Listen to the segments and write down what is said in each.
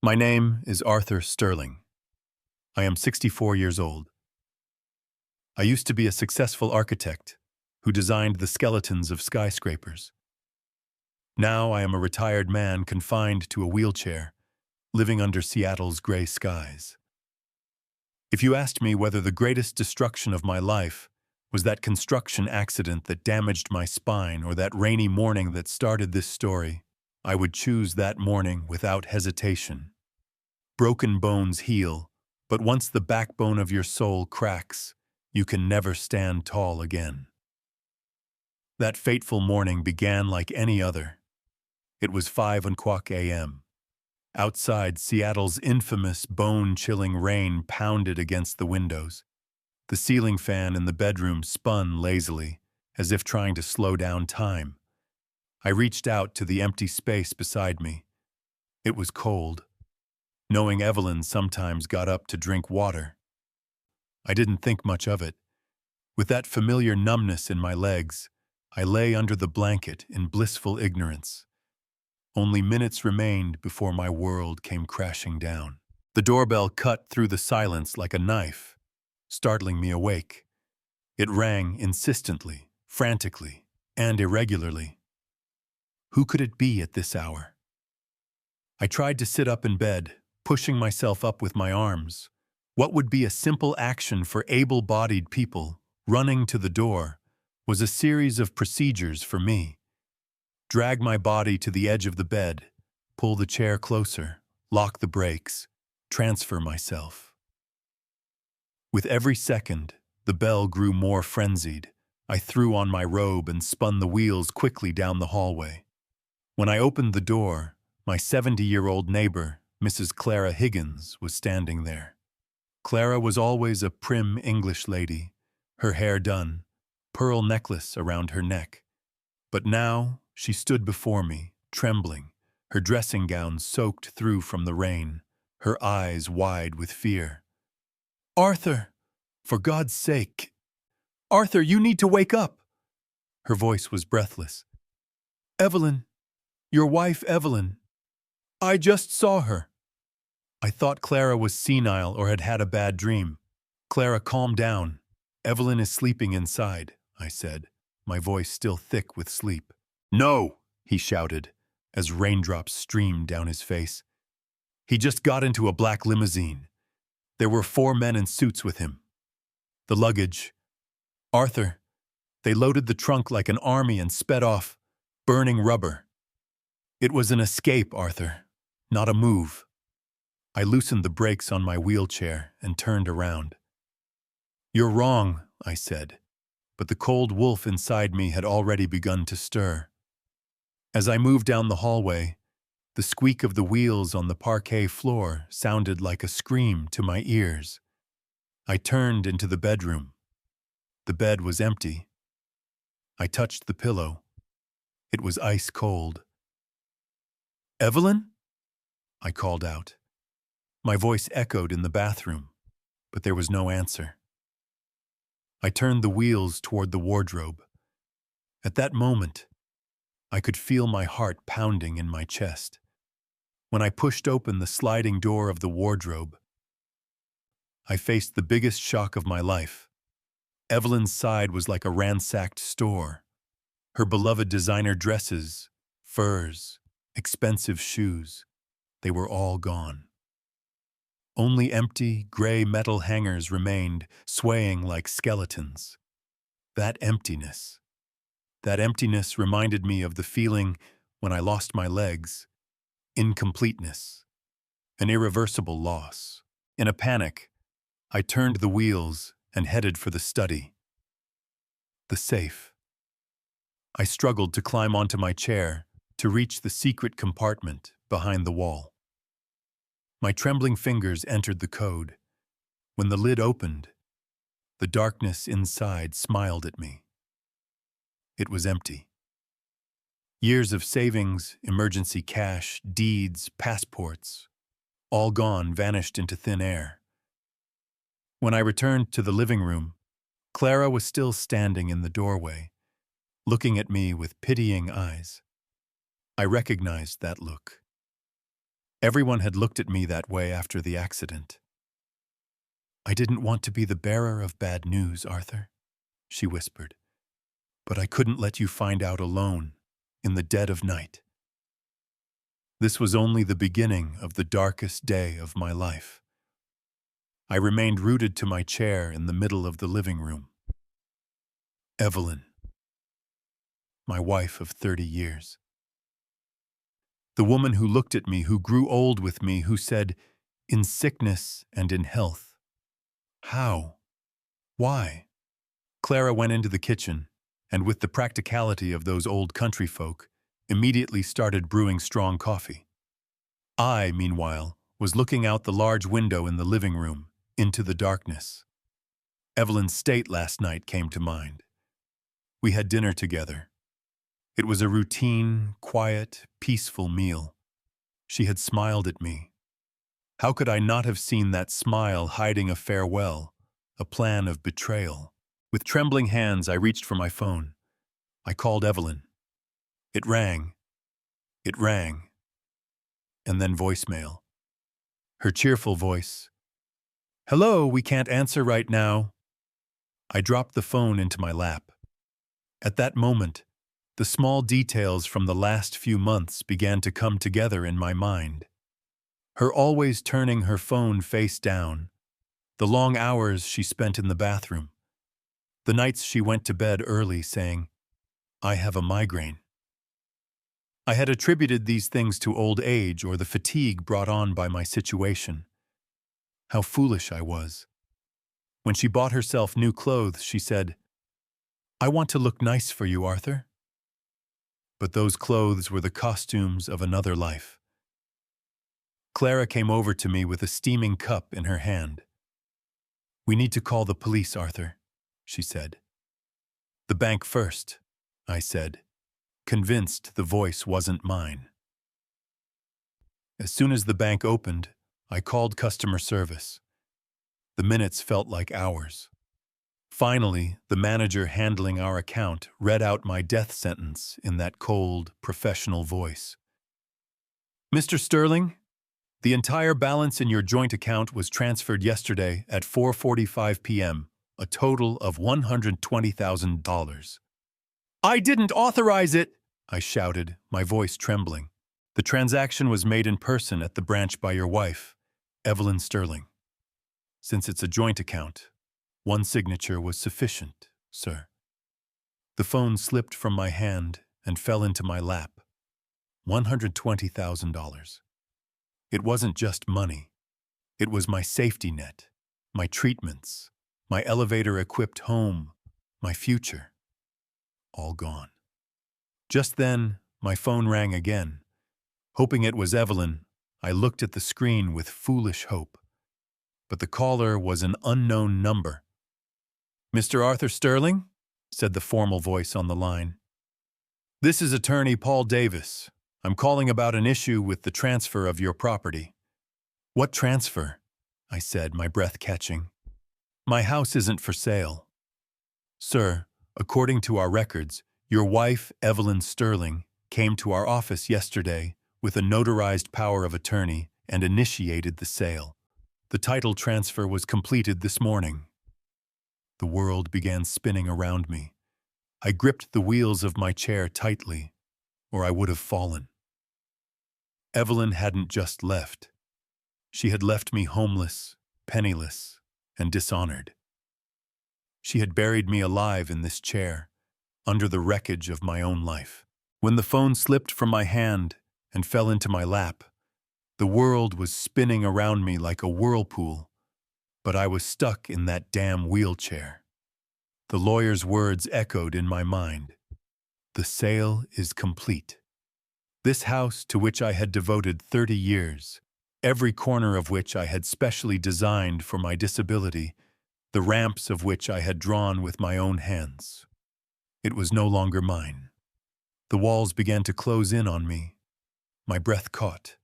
My name is Arthur Sterling. I am 64 years old. I used to be a successful architect who designed the skeletons of skyscrapers. Now I am a retired man confined to a wheelchair, living under Seattle's gray skies. If you asked me whether the greatest destruction of my life was that construction accident that damaged my spine or that rainy morning that started this story, I would choose that morning without hesitation. Broken bones heal, but once the backbone of your soul cracks, you can never stand tall again. That fateful morning began like any other. It was 5:00 a.m. Outside, Seattle's infamous bone-chilling rain pounded against the windows. The ceiling fan in the bedroom spun lazily, as if trying to slow down time. I reached out to the empty space beside me. It was cold. Knowing Evelyn sometimes got up to drink water. I didn't think much of it. With that familiar numbness in my legs, I lay under the blanket in blissful ignorance. Only minutes remained before my world came crashing down. The doorbell cut through the silence like a knife, startling me awake. It rang insistently, frantically, and irregularly. Who could it be at this hour? I tried to sit up in bed, pushing myself up with my arms. What would be a simple action for able-bodied people, running to the door, was a series of procedures for me. Drag my body to the edge of the bed, pull the chair closer, lock the brakes, transfer myself. With every second, the bell grew more frenzied. I threw on my robe and spun the wheels quickly down the hallway. When I opened the door, my 70-year-old neighbor, Mrs. Clara Higgins, was standing there. Clara was always a prim English lady, her hair done, pearl necklace around her neck. But now she stood before me, trembling, her dressing gown soaked through from the rain, her eyes wide with fear. "Arthur, for God's sake! Arthur, you need to wake up!" Her voice was breathless. "Evelyn, your wife Evelyn. I just saw her." I thought Clara was senile or had had a bad dream. "Clara, calm down. Evelyn is sleeping inside," I said, my voice still thick with sleep. "No!" he shouted, as raindrops streamed down his face. "He just got into a black limousine. There were 4 men in suits with him. The luggage. Arthur, they loaded the trunk like an army and sped off, burning rubber. It was an escape, Arthur, not a move." I loosened the brakes on my wheelchair and turned around. "You're wrong," I said, but the cold wolf inside me had already begun to stir. As I moved down the hallway, the squeak of the wheels on the parquet floor sounded like a scream to my ears. I turned into the bedroom. The bed was empty. I touched the pillow. It was ice cold. "Evelyn?" I called out. My voice echoed in the bathroom, but there was no answer. I turned the wheels toward the wardrobe. At that moment, I could feel my heart pounding in my chest. When I pushed open the sliding door of the wardrobe, I faced the biggest shock of my life. Evelyn's side was like a ransacked store. Her beloved designer dresses, furs, expensive shoes, they were all gone. Only empty, gray metal hangers remained, swaying like skeletons. That emptiness reminded me of the feeling when I lost my legs. Incompleteness. An irreversible loss. In a panic, I turned the wheels and headed for the study. The safe. I struggled to climb onto my chair to reach the secret compartment behind the wall. My trembling fingers entered the code. When the lid opened, the darkness inside smiled at me. It was empty. Years of savings, emergency cash, deeds, passports, all gone, vanished into thin air. When I returned to the living room, Clara was still standing in the doorway, looking at me with pitying eyes. I recognized that look. Everyone had looked at me that way after the accident. "I didn't want to be the bearer of bad news, Arthur," she whispered, "but I couldn't let you find out alone, in the dead of night." This was only the beginning of the darkest day of my life. I remained rooted to my chair in the middle of the living room. Evelyn, my wife of 30 years. The woman who looked at me, who grew old with me, who said, "In sickness and in health." How? Why? Clara went into the kitchen, and with the practicality of those old country folk, immediately started brewing strong coffee. I, meanwhile, was looking out the large window in the living room, into the darkness. Evelyn's state last night came to mind. We had dinner together. It was a routine, quiet, peaceful meal. She had smiled at me. How could I not have seen that smile hiding a farewell, a plan of betrayal? With trembling hands, I reached for my phone. I called Evelyn. It rang. It rang. And then voicemail. Her cheerful voice. "Hello, we can't answer right now." I dropped the phone into my lap. At that moment, the small details from the last few months began to come together in my mind. Her always turning her phone face down, the long hours she spent in the bathroom, the nights she went to bed early saying, "I have a migraine." I had attributed these things to old age or the fatigue brought on by my situation. How foolish I was. When she bought herself new clothes, she said, "I want to look nice for you, Arthur." But those clothes were the costumes of another life. Clara came over to me with a steaming cup in her hand. "We need to call the police, Arthur," she said. "The bank first," I said, convinced the voice wasn't mine. As soon as the bank opened, I called customer service. The minutes felt like hours. Finally, the manager handling our account read out my death sentence in that cold, professional voice. "Mr. Sterling, the entire balance in your joint account was transferred yesterday at 4:45 p.m., a total of $120,000. "I didn't authorize it!" I shouted, my voice trembling. "The transaction was made in person at the branch by your wife, Evelyn Sterling. Since it's a joint account, one signature was sufficient, sir." The phone slipped from my hand and fell into my lap. $120,000. It wasn't just money. It was my safety net, my treatments, my elevator-equipped home, my future. All gone. Just then, my phone rang again. Hoping it was Evelyn, I looked at the screen with foolish hope. But the caller was an unknown number. "Mr. Arthur Sterling?" said the formal voice on the line. "This is attorney Paul Davis. I'm calling about an issue with the transfer of your property." "What transfer?" I said, my breath catching. "My house isn't for sale." "Sir, according to our records, your wife, Evelyn Sterling, came to our office yesterday with a notarized power of attorney and initiated the sale. The title transfer was completed this morning." The world began spinning around me. I gripped the wheels of my chair tightly, or I would have fallen. Evelyn hadn't just left. She had left me homeless, penniless, and dishonored. She had buried me alive in this chair, under the wreckage of my own life. When the phone slipped from my hand and fell into my lap, the world was spinning around me like a whirlpool, but I was stuck in that damn wheelchair. The lawyer's words echoed in my mind. The sale is complete. This house to which I had devoted 30 years, every corner of which I had specially designed for my disability, the ramps of which I had drawn with my own hands. It was no longer mine. The walls began to close in on me. My breath caught.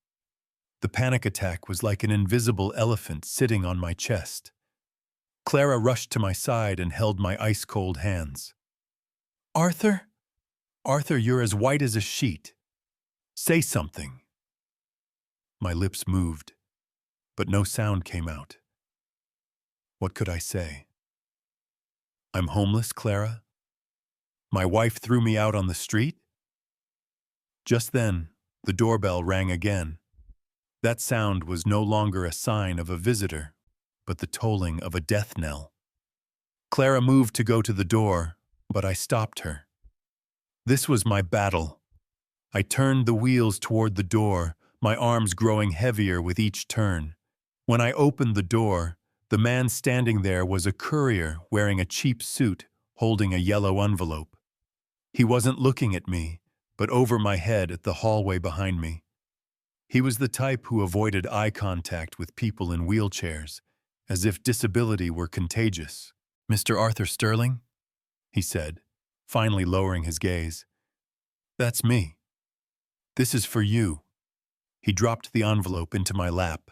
The panic attack was like an invisible elephant sitting on my chest. Clara rushed to my side and held my ice-cold hands. "Arthur? Arthur, you're as white as a sheet. Say something." My lips moved, but no sound came out. What could I say? I'm homeless, Clara? My wife threw me out on the street? Just then, the doorbell rang again. That sound was no longer a sign of a visitor, but the tolling of a death knell. Clara moved to go to the door, but I stopped her. This was my battle. I turned the wheels toward the door, my arms growing heavier with each turn. When I opened the door, the man standing there was a courier wearing a cheap suit, holding a yellow envelope. He wasn't looking at me, but over my head at the hallway behind me. He was the type who avoided eye contact with people in wheelchairs, as if disability were contagious. "Mr. Arthur Sterling?" he said, finally lowering his gaze. "That's me. This is for you." He dropped the envelope into my lap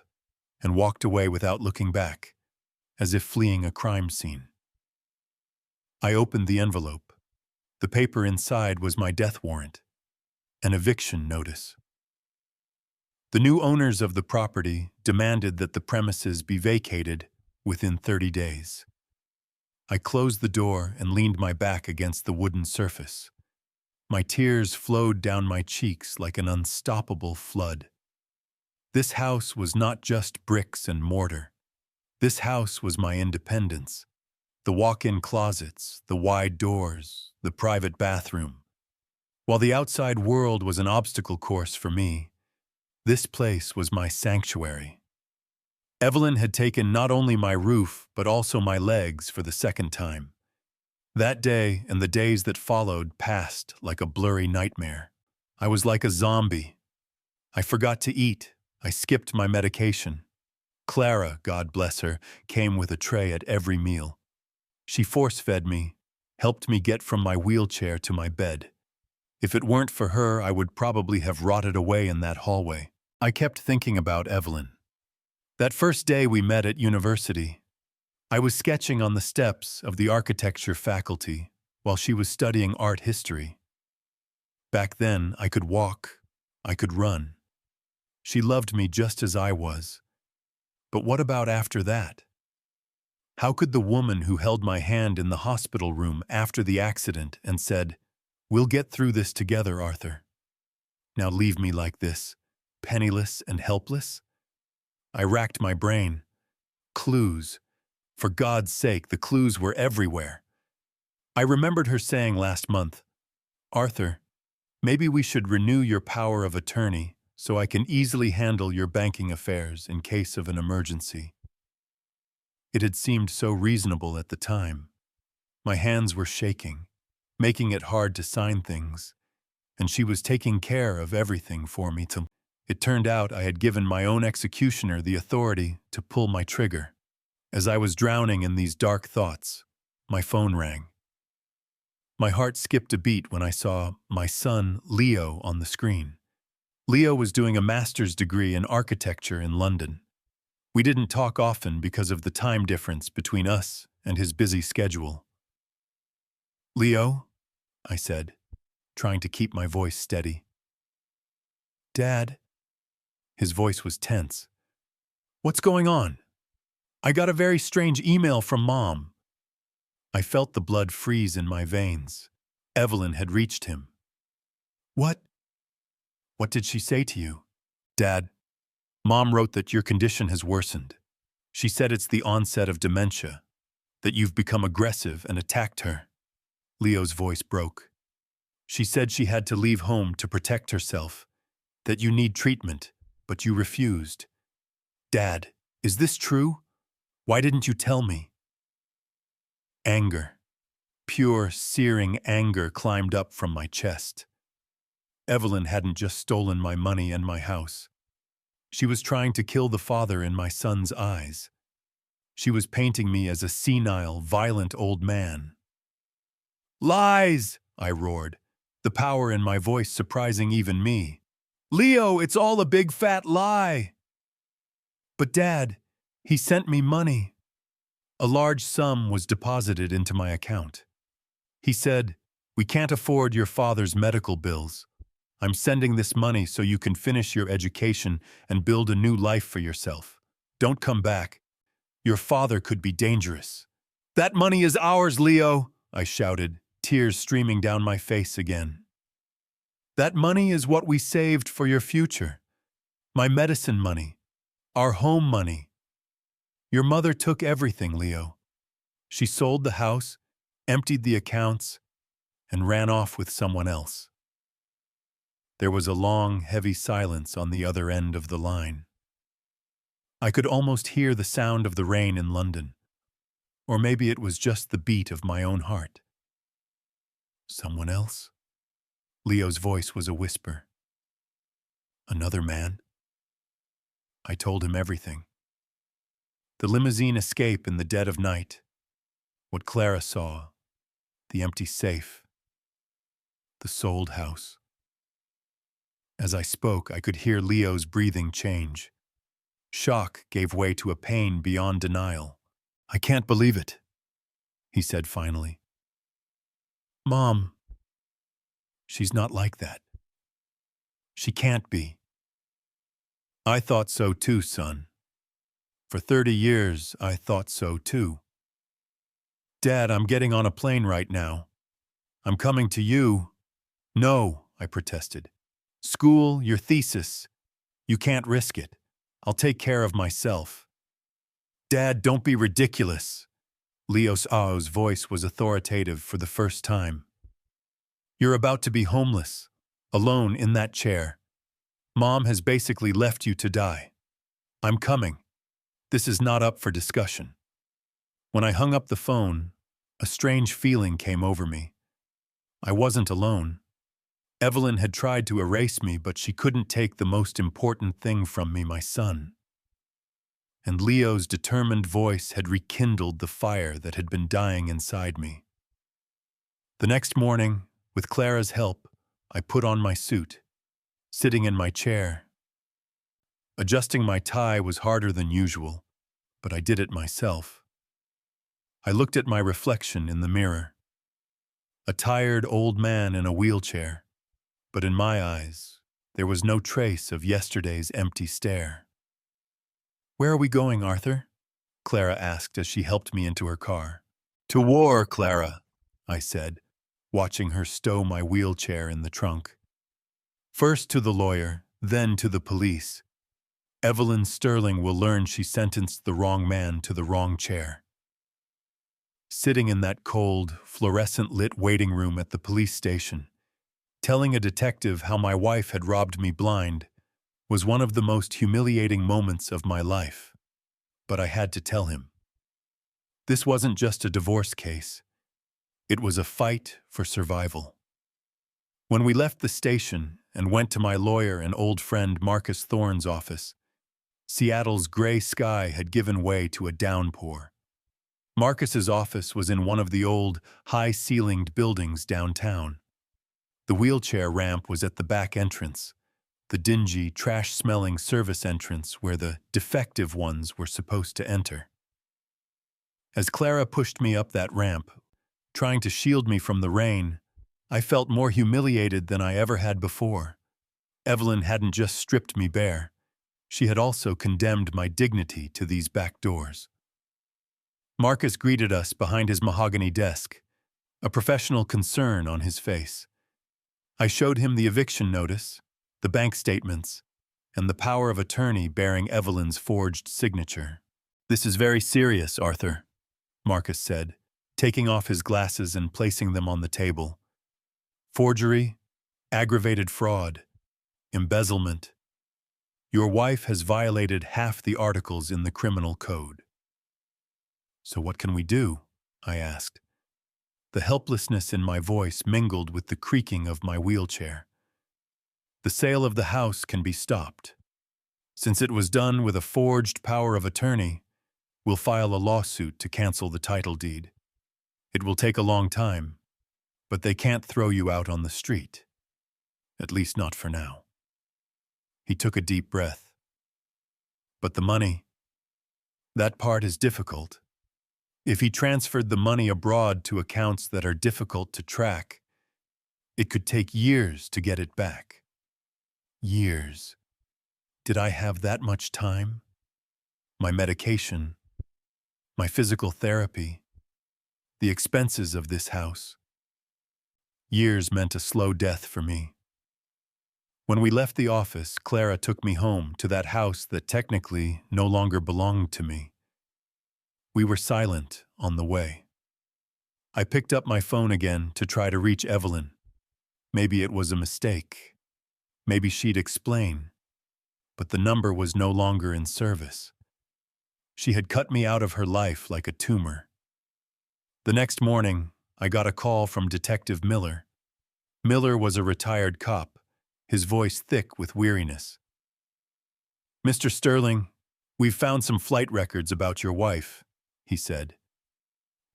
and walked away without looking back, as if fleeing a crime scene. I opened the envelope. The paper inside was my death warrant, an eviction notice. The new owners of the property demanded that the premises be vacated within 30 days. I closed the door and leaned my back against the wooden surface. My tears flowed down my cheeks like an unstoppable flood. This house was not just bricks and mortar. This house was my independence. The walk-in closets, the wide doors, the private bathroom. While the outside world was an obstacle course for me, this place was my sanctuary. Evelyn had taken not only my roof, but also my legs for the second time. That day and the days that followed passed like a blurry nightmare. I was like a zombie. I forgot to eat. I skipped my medication. Clara, God bless her, came with a tray at every meal. She force-fed me, helped me get from my wheelchair to my bed. If it weren't for her, I would probably have rotted away in that hallway. I kept thinking about Evelyn. That first day we met at university, I was sketching on the steps of the architecture faculty while she was studying art history. Back then, I could walk, I could run. She loved me just as I was. But what about after that? How could the woman who held my hand in the hospital room after the accident and said, "We'll get through this together, Arthur," now leave me like this, penniless and helpless? I racked my brain. Clues. For God's sake, the clues were everywhere. I remembered her saying last month, "Arthur, maybe we should renew your power of attorney so I can easily handle your banking affairs in case of an emergency." It had seemed so reasonable at the time. My hands were shaking, making it hard to sign things, and she was taking care of everything for me to... It turned out I had given my own executioner the authority to pull my trigger. As I was drowning in these dark thoughts, my phone rang. My heart skipped a beat when I saw my son, Leo, on the screen. Leo was doing a master's degree in architecture in London. We didn't talk often because of the time difference between us and his busy schedule. "Leo?" I said, trying to keep my voice steady. "Dad?" His voice was tense. "What's going on? I got a very strange email from Mom." I felt the blood freeze in my veins. Evelyn had reached him. "What? What did she say to you?" "Dad, Mom wrote that your condition has worsened. She said it's the onset of dementia, that you've become aggressive and attacked her." Leo's voice broke. "She said she had to leave home to protect herself, that you need treatment, but you refused. Dad, is this true? Why didn't you tell me?" Anger. Pure, searing anger climbed up from my chest. Evelyn hadn't just stolen my money and my house. She was trying to kill the father in my son's eyes. She was painting me as a senile, violent old man. "Lies!" I roared, the power in my voice surprising even me. "Leo, it's all a big fat lie!" "But Dad, he sent me money." A large sum was deposited into my account. He said, "We can't afford your father's medical bills." I'm sending this money so you can finish your education and build a new life for yourself. Don't come back. Your father could be dangerous." "That money is ours, Leo," I shouted, tears streaming down my face again. "That money is what we saved for your future. My medicine money. Our home money. Your mother took everything, Leo. She sold the house, emptied the accounts, and ran off with someone else." There was a long, heavy silence on the other end of the line. I could almost hear the sound of the rain in London, or maybe it was just the beat of my own heart. "Someone else?" Leo's voice was a whisper. "Another man?" I told him everything. The limousine escape in the dead of night, what Clara saw, the empty safe, the sold house. As I spoke, I could hear Leo's breathing change. Shock gave way to a pain beyond denial. "I can't believe it," he said finally. "Mom, she's not like that. She can't be." "I thought so too, son. For 30 years, I thought so too." "Dad, I'm getting on a plane right now. I'm coming to you." "No," I protested. "School, your thesis. You can't risk it. I'll take care of myself." "Dad, don't be ridiculous." Leo's voice was authoritative for the first time. "You're about to be homeless, alone in that chair. Mom has basically left you to die. I'm coming. This is not up for discussion." When I hung up the phone, a strange feeling came over me. I wasn't alone. Evelyn had tried to erase me, but she couldn't take the most important thing from me, my son. And Leo's determined voice had rekindled the fire that had been dying inside me. The next morning, with Clara's help, I put on my suit, sitting in my chair. Adjusting my tie was harder than usual, but I did it myself. I looked at my reflection in the mirror. A tired old man in a wheelchair, but in my eyes, there was no trace of yesterday's empty stare. "Where are we going, Arthur?" Clara asked as she helped me into her car. "To war, Clara," I said, watching her stow my wheelchair in the trunk. "First to the lawyer, then to the police. Evelyn Sterling will learn she sentenced the wrong man to the wrong chair." Sitting in that cold, fluorescent-lit waiting room at the police station, telling a detective how my wife had robbed me blind, was one of the most humiliating moments of my life. But I had to tell him. This wasn't just a divorce case. It was a fight for survival. When we left the station and went to my lawyer and old friend Marcus Thorne's office, Seattle's gray sky had given way to a downpour. Marcus's office was in one of the old, high-ceilinged buildings downtown. The wheelchair ramp was at the back entrance, the dingy, trash-smelling service entrance where the defective ones were supposed to enter. As Clara pushed me up that ramp, trying to shield me from the rain, I felt more humiliated than I ever had before. Evelyn hadn't just stripped me bare. She had also condemned my dignity to these back doors. Marcus greeted us behind his mahogany desk, a professional concern on his face. I showed him the eviction notice, the bank statements, and the power of attorney bearing Evelyn's forged signature. "This is very serious, Arthur," Marcus said, taking off his glasses and placing them on the table. "Forgery, aggravated fraud, embezzlement. Your wife has violated half the articles in the criminal code." "So what can we do?" I asked. The helplessness in my voice mingled with the creaking of my wheelchair. "The sale of the house can be stopped. Since it was done with a forged power of attorney, we'll file a lawsuit to cancel the title deed. It will take a long time, but they can't throw you out on the street. At least not for now." He took a deep breath. "But the money, that part is difficult. If he transferred the money abroad to accounts that are difficult to track, it could take years to get it back." Years. Did I have that much time? My medication, my physical therapy, the expenses of this house. Years meant a slow death for me. When we left the office, Clara took me home to that house that technically no longer belonged to me. We were silent on the way. I picked up my phone again to try to reach Evelyn. Maybe it was a mistake. Maybe she'd explain. But the number was no longer in service. She had cut me out of her life like a tumor. The next morning, I got a call from Detective Miller. Miller was a retired cop, his voice thick with weariness. "Mr. Sterling, we've found some flight records about your wife," he said.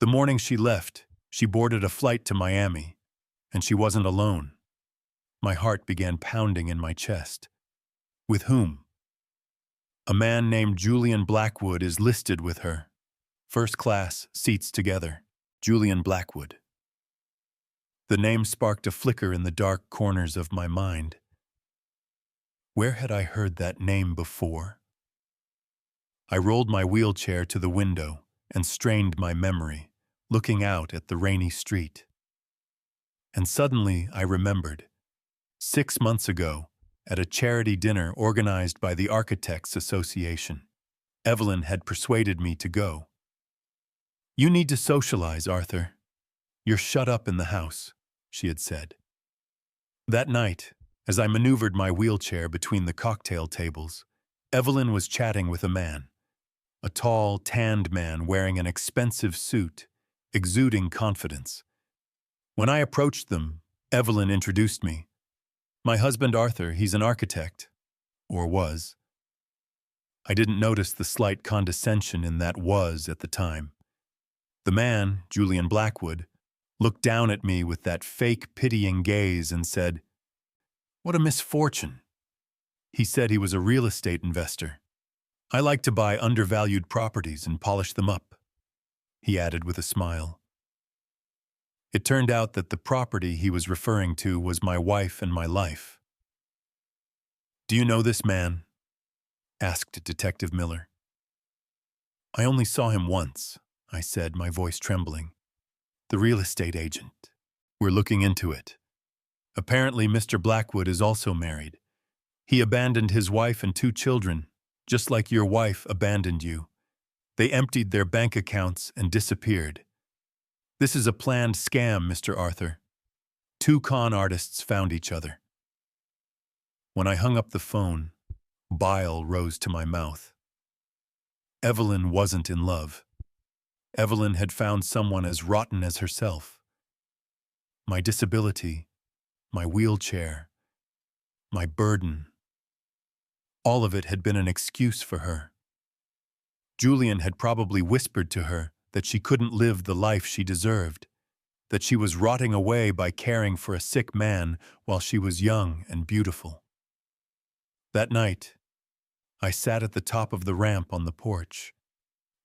"The morning she left, she boarded a flight to Miami, and she wasn't alone." My heart began pounding in my chest. "With whom?" "A man named Julian Blackwood is listed with her. First class, seats together. Julian Blackwood." The name sparked a flicker in the dark corners of my mind. Where had I heard that name before? I rolled my wheelchair to the window and strained my memory, looking out at the rainy street. And suddenly I remembered. 6 months ago, at a charity dinner organized by the Architects Association, Evelyn had persuaded me to go. "You need to socialize, Arthur. You're shut up in the house," she had said. That night, as I maneuvered my wheelchair between the cocktail tables, Evelyn was chatting with a man. A tall, tanned man wearing an expensive suit, exuding confidence. When I approached them, Evelyn introduced me. "My husband Arthur, he's an architect." Or was. I didn't notice the slight condescension in that "was" at the time. The man, Julian Blackwood, looked down at me with that fake pitying gaze and said, "What a misfortune." He said he was a real estate investor. "I like to buy undervalued properties and polish them up," he added with a smile. It turned out that the property he was referring to was my wife and my life. "Do you know this man?" asked Detective Miller. "I only saw him once," I said, my voice trembling. "The real estate agent. We're looking into it. Apparently, Mr. Blackwood is also married. He abandoned his wife and 2 children, just like your wife abandoned you. They emptied their bank accounts and disappeared. This is a planned scam, Mr. Arthur. 2 con artists found each other." When I hung up the phone, bile rose to my mouth. Evelyn wasn't in love. Evelyn had found someone as rotten as herself. My disability, my wheelchair, my burden, all of it had been an excuse for her. Julian had probably whispered to her that she couldn't live the life she deserved, that she was rotting away by caring for a sick man while she was young and beautiful. That night, I sat at the top of the ramp on the porch.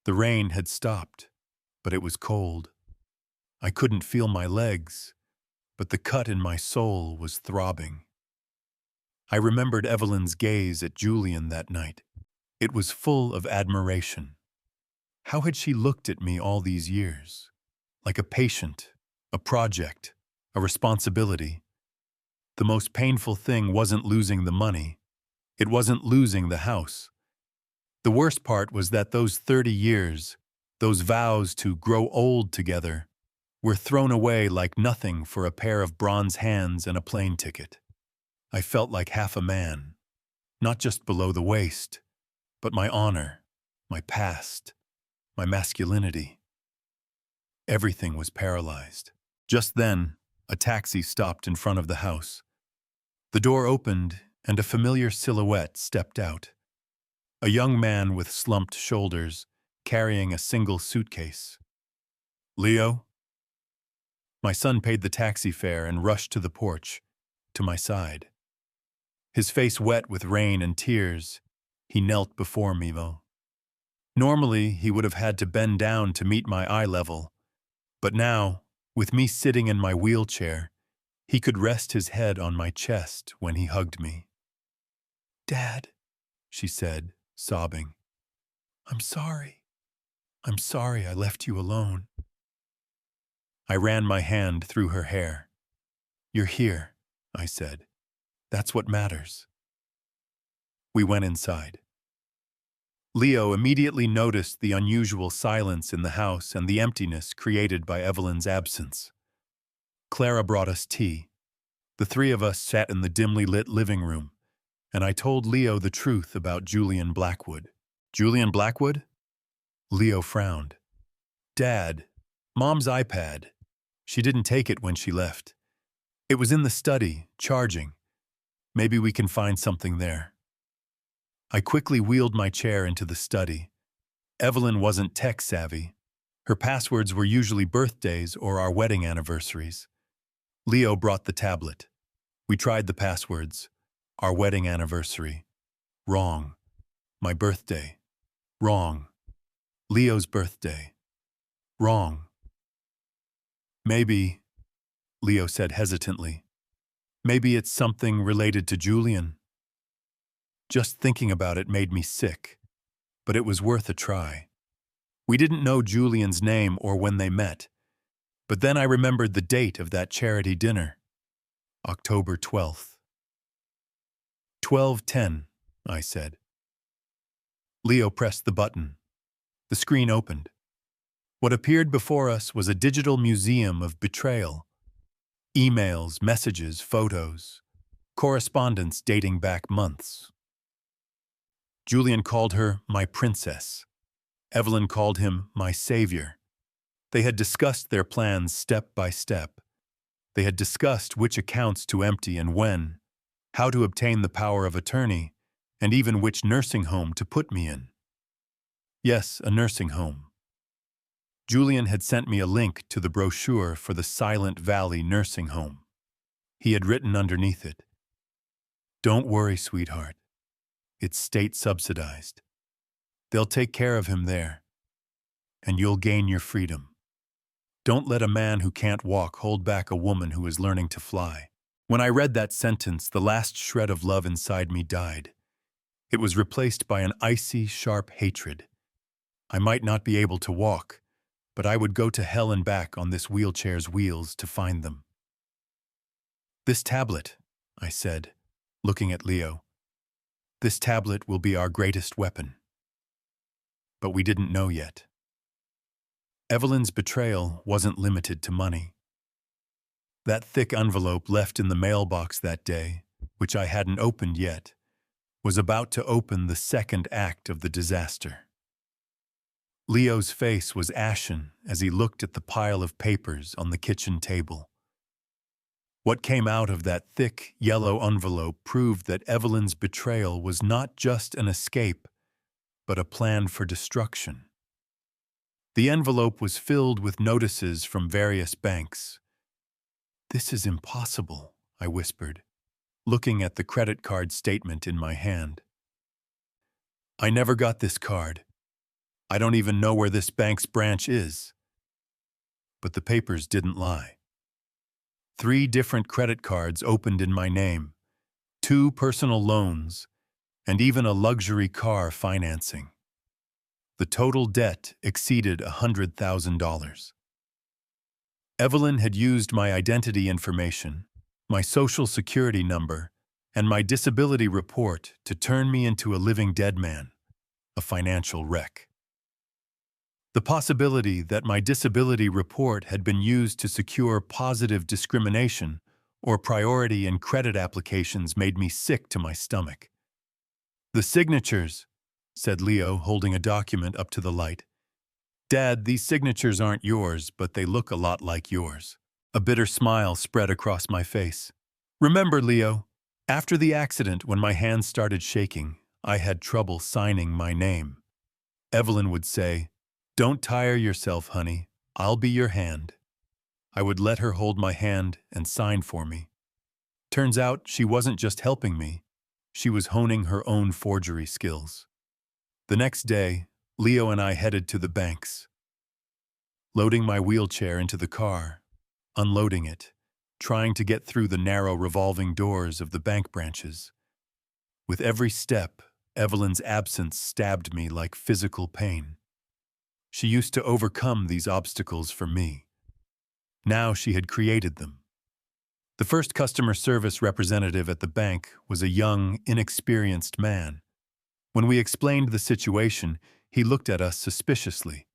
The rain had stopped, but it was cold. I couldn't feel my legs, but the cut in my soul was throbbing. I remembered Evelyn's gaze at Julian that night. It was full of admiration. How had she looked at me all these years? Like a patient, a project, a responsibility. The most painful thing wasn't losing the money. It wasn't losing the house. The worst part was that those 30 years, those vows to grow old together, were thrown away like nothing for a pair of bronze hands and a plane ticket. I felt like half a man, not just below the waist, but my honor, my past, my masculinity. Everything was paralyzed. Just then, a taxi stopped in front of the house. The door opened, and a familiar silhouette stepped out. A young man with slumped shoulders, carrying a single suitcase. "Leo?" My son paid the taxi fare and rushed to the porch, to my side. His face wet with rain and tears, he knelt before me, though. Normally, he would have had to bend down to meet my eye level, but now, with me sitting in my wheelchair, he could rest his head on my chest when he hugged me. "Dad," she said, sobbing. "I'm sorry. I'm sorry I left you alone." I ran my hand through her hair. "You're here," I said. "That's what matters." We went inside. Leo immediately noticed the unusual silence in the house and the emptiness created by Evelyn's absence. Clara brought us tea. The three of us sat in the dimly lit living room, and I told Leo the truth about Julian Blackwood. "Julian Blackwood?" Leo frowned. "Dad, Mom's iPad. She didn't take it when she left. It was in the study, charging. Maybe we can find something there." I quickly wheeled my chair into the study. Evelyn wasn't tech-savvy. Her passwords were usually birthdays or our wedding anniversaries. Leo brought the tablet. We tried the passwords. Our wedding anniversary. Wrong. My birthday. Wrong. Leo's birthday. Wrong. "Maybe," Leo said hesitantly, "maybe it's something related to Julian." Just thinking about it made me sick, but it was worth a try. We didn't know Julian's name or when they met, but then I remembered the date of that charity dinner. October 12th. 12:10, I said. Leo pressed the button. The screen opened. What appeared before us was a digital museum of betrayal. Emails, messages, photos, correspondence dating back months. Julian called her my princess. Evelyn called him my savior. They had discussed their plans step by step. They had discussed which accounts to empty and when, how to obtain the power of attorney, and even which nursing home to put me in. Yes, a nursing home. Julian had sent me a link to the brochure for the Silent Valley nursing home. He had written underneath it, "Don't worry, sweetheart. It's state-subsidized. They'll take care of him there, and you'll gain your freedom. Don't let a man who can't walk hold back a woman who is learning to fly." When I read that sentence, the last shred of love inside me died. It was replaced by an icy, sharp hatred. I might not be able to walk, but I would go to hell and back on this wheelchair's wheels to find them. "This tablet," I said, looking at Leo. "This tablet will be our greatest weapon." But we didn't know yet. Evelyn's betrayal wasn't limited to money. That thick envelope left in the mailbox that day, which I hadn't opened yet, was about to open the second act of the disaster. Leo's face was ashen as he looked at the pile of papers on the kitchen table. What came out of that thick, yellow envelope proved that Evelyn's betrayal was not just an escape, but a plan for destruction. The envelope was filled with notices from various banks. "This is impossible," I whispered, looking at the credit card statement in my hand. "I never got this card. I don't even know where this bank's branch is." But the papers didn't lie. 3 different credit cards opened in my name, 2 personal loans, and even a luxury car financing. The total debt exceeded $100,000. Evelyn had used my identity information, my social security number, and my disability report to turn me into a living dead man, a financial wreck. The possibility that my disability report had been used to secure positive discrimination or priority in credit applications made me sick to my stomach. "The signatures," said Leo, holding a document up to the light. "Dad, these signatures aren't yours, but they look a lot like yours." A bitter smile spread across my face. "Remember, Leo, after the accident when my hands started shaking, I had trouble signing my name. Evelyn would say, 'Don't tire yourself, honey. I'll be your hand.' I would let her hold my hand and sign for me. Turns out she wasn't just helping me. She was honing her own forgery skills. The next day, Leo and I headed to the banks. Loading my wheelchair into the car, unloading it, trying to get through the narrow revolving doors of the bank branches. With every step, Evelyn's absence stabbed me like physical pain. She used to overcome these obstacles for me. Now she had created them. The first customer service representative at the bank was a young, inexperienced man. When we explained the situation, he looked at us suspiciously.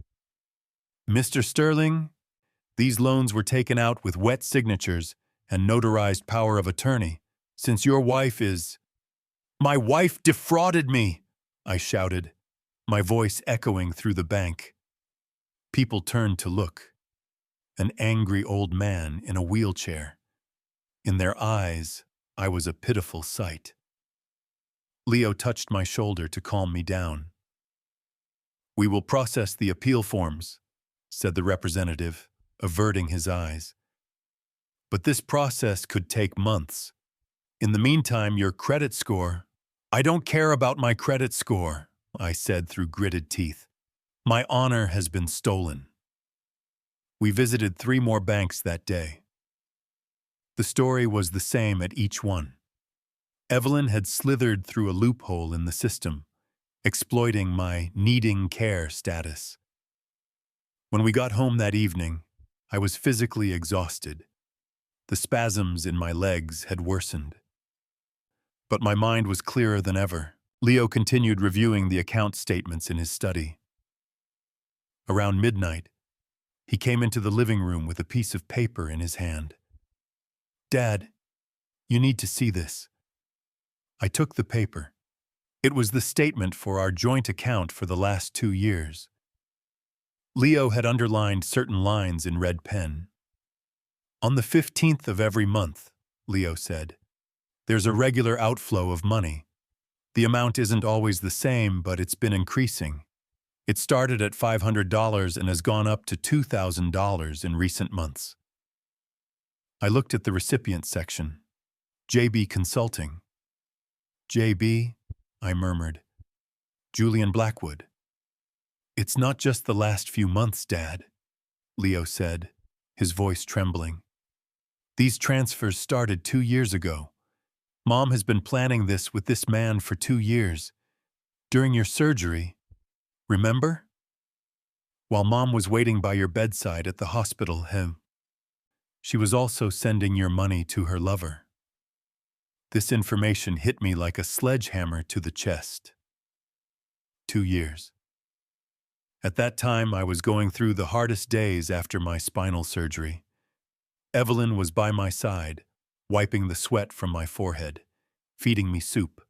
"Mr. Sterling, these loans were taken out with wet signatures and notarized power of attorney, since your wife is—" "My wife defrauded me!" I shouted, my voice echoing through the bank. People turned to look. An angry old man in a wheelchair. In their eyes, I was a pitiful sight. Leo touched my shoulder to calm me down. "We will process the appeal forms," said the representative, averting his eyes. "But this process could take months. In the meantime, your credit score—" "I don't care about my credit score," I said through gritted teeth. "My honor has been stolen." We visited 3 more banks that day. The story was the same at each one. Evelyn had slithered through a loophole in the system, exploiting my needing care status. When we got home that evening, I was physically exhausted. The spasms in my legs had worsened. But my mind was clearer than ever. Leo continued reviewing the account statements in his study. Around midnight, he came into the living room with a piece of paper in his hand. "Dad, you need to see this." I took the paper. It was the statement for our joint account for the last 2 years. Leo had underlined certain lines in red pen. "On the 15th of every month," Leo said, "there's a regular outflow of money. The amount isn't always the same, but it's been increasing. It started at $500 and has gone up to $2,000 in recent months." I looked at the recipient section. JB Consulting. "JB," I murmured. "Julian Blackwood." "It's not just the last few months, Dad," Leo said, his voice trembling. "These transfers started 2 years ago. Mom has been planning this with this man for 2 years. During your surgery, remember? While Mom was waiting by your bedside at the hospital, she was also sending your money to her lover." This information hit me like a sledgehammer to the chest. 2 years. At that time, I was going through the hardest days after my spinal surgery. Evelyn was by my side, wiping the sweat from my forehead, feeding me soup.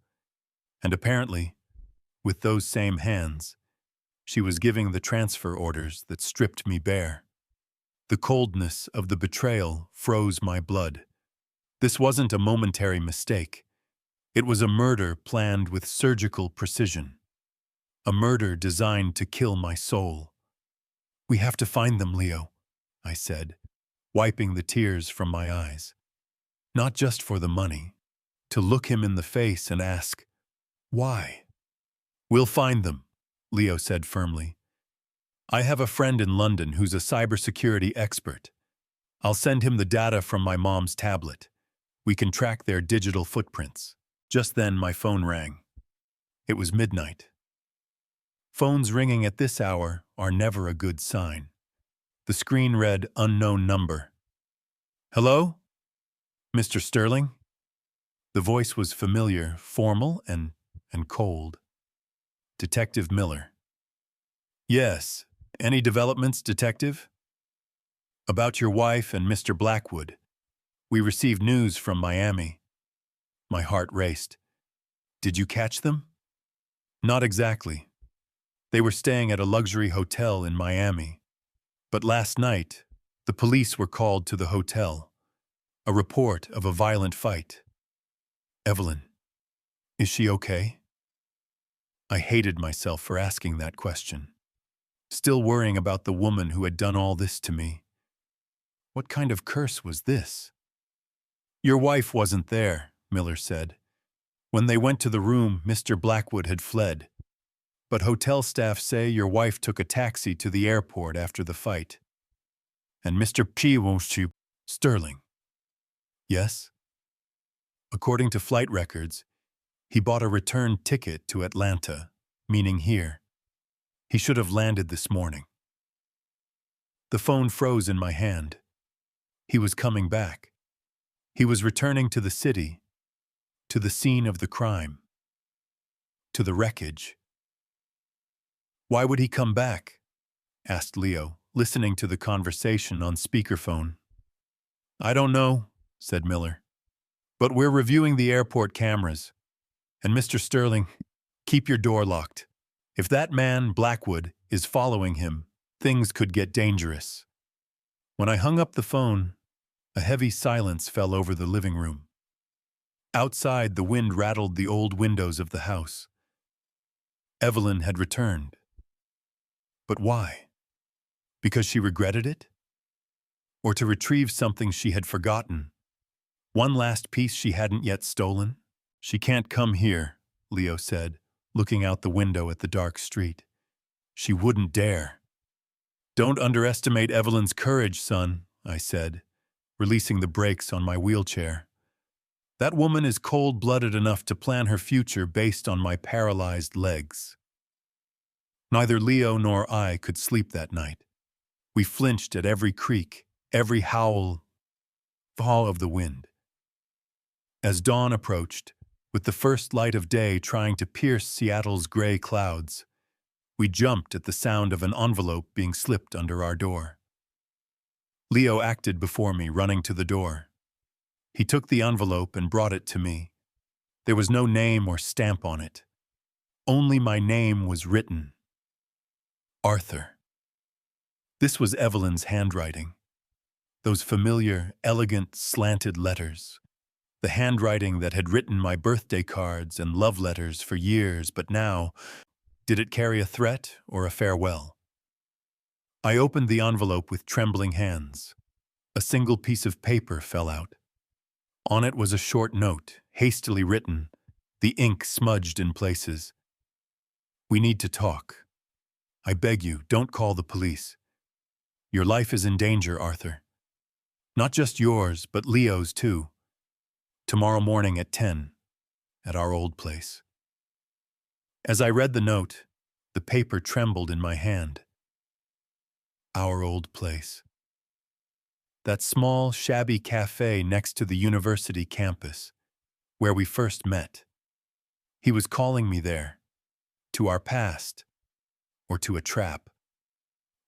And apparently, with those same hands, she was giving the transfer orders that stripped me bare. The coldness of the betrayal froze my blood. This wasn't a momentary mistake. It was a murder planned with surgical precision. A murder designed to kill my soul. "We have to find them, Leo," I said, wiping the tears from my eyes. "Not just for the money. To look him in the face and ask, why?" "We'll find them," Leo said firmly. "I have a friend in London who's a cybersecurity expert. I'll send him the data from my mom's tablet. We can track their digital footprints." Just then my phone rang. It was midnight. Phones ringing at this hour are never a good sign. The screen read unknown number. "Hello? Mr. Sterling?" The voice was familiar, formal, and cold. "Detective Miller." "Yes. Any developments, Detective?" "About your wife and Mr. Blackwood. We received news from Miami." My heart raced. "Did you catch them?" "Not exactly. They were staying at a luxury hotel in Miami. But last night, the police were called to the hotel. A report of a violent fight." "Evelyn, is she okay?" I hated myself for asking that question. Still worrying about the woman who had done all this to me. What kind of curse was this? "Your wife wasn't there," Miller said. "When they went to the room, Mr. Blackwood had fled. But hotel staff say your wife took a taxi to the airport after the fight. And Mr. Sterling." "Yes?" "According to flight records, He bought a return ticket to Atlanta, meaning here. He should have landed this morning. The phone froze in my hand. He was coming back. He was returning to the city, to the scene of the crime, to the wreckage. Why would he come back? Asked Leo, listening to the conversation on speakerphone. I don't know, said Miller. But we're reviewing the airport cameras. And Mr. Sterling, keep your door locked. If that man, Blackwood, is following him, things could get dangerous. When I hung up the phone, a heavy silence fell over the living room. Outside, the wind rattled the old windows of the house. Evelyn had returned. But why? Because she regretted it? Or to retrieve something she had forgotten? One last piece she hadn't yet stolen? She can't come here, Leo said, looking out the window at the dark street. She wouldn't dare. Don't underestimate Evelyn's courage, son, I said, releasing the brakes on my wheelchair. That woman is cold-blooded enough to plan her future based on my paralyzed legs. Neither Leo nor I could sleep that night. We flinched at every creak, every howl of the wind. As dawn approached, with the first light of day trying to pierce Seattle's gray clouds, we jumped at the sound of an envelope being slipped under our door. Leo acted before me, running to the door. He took the envelope and brought it to me. There was no name or stamp on it. Only my name was written. Arthur. This was Evelyn's handwriting. Those familiar, elegant, slanted letters. The handwriting that had written my birthday cards and love letters for years, but now, did it carry a threat or a farewell? I opened the envelope with trembling hands. A single piece of paper fell out. On it was a short note, hastily written, the ink smudged in places. We need to talk. I beg you, don't call the police. Your life is in danger, Arthur. Not just yours, but Leo's too. Tomorrow morning at 10, at our old place. As I read the note, the paper trembled in my hand. Our old place. That small, shabby cafe next to the university campus, where we first met. He was calling me there, to our past, or to a trap.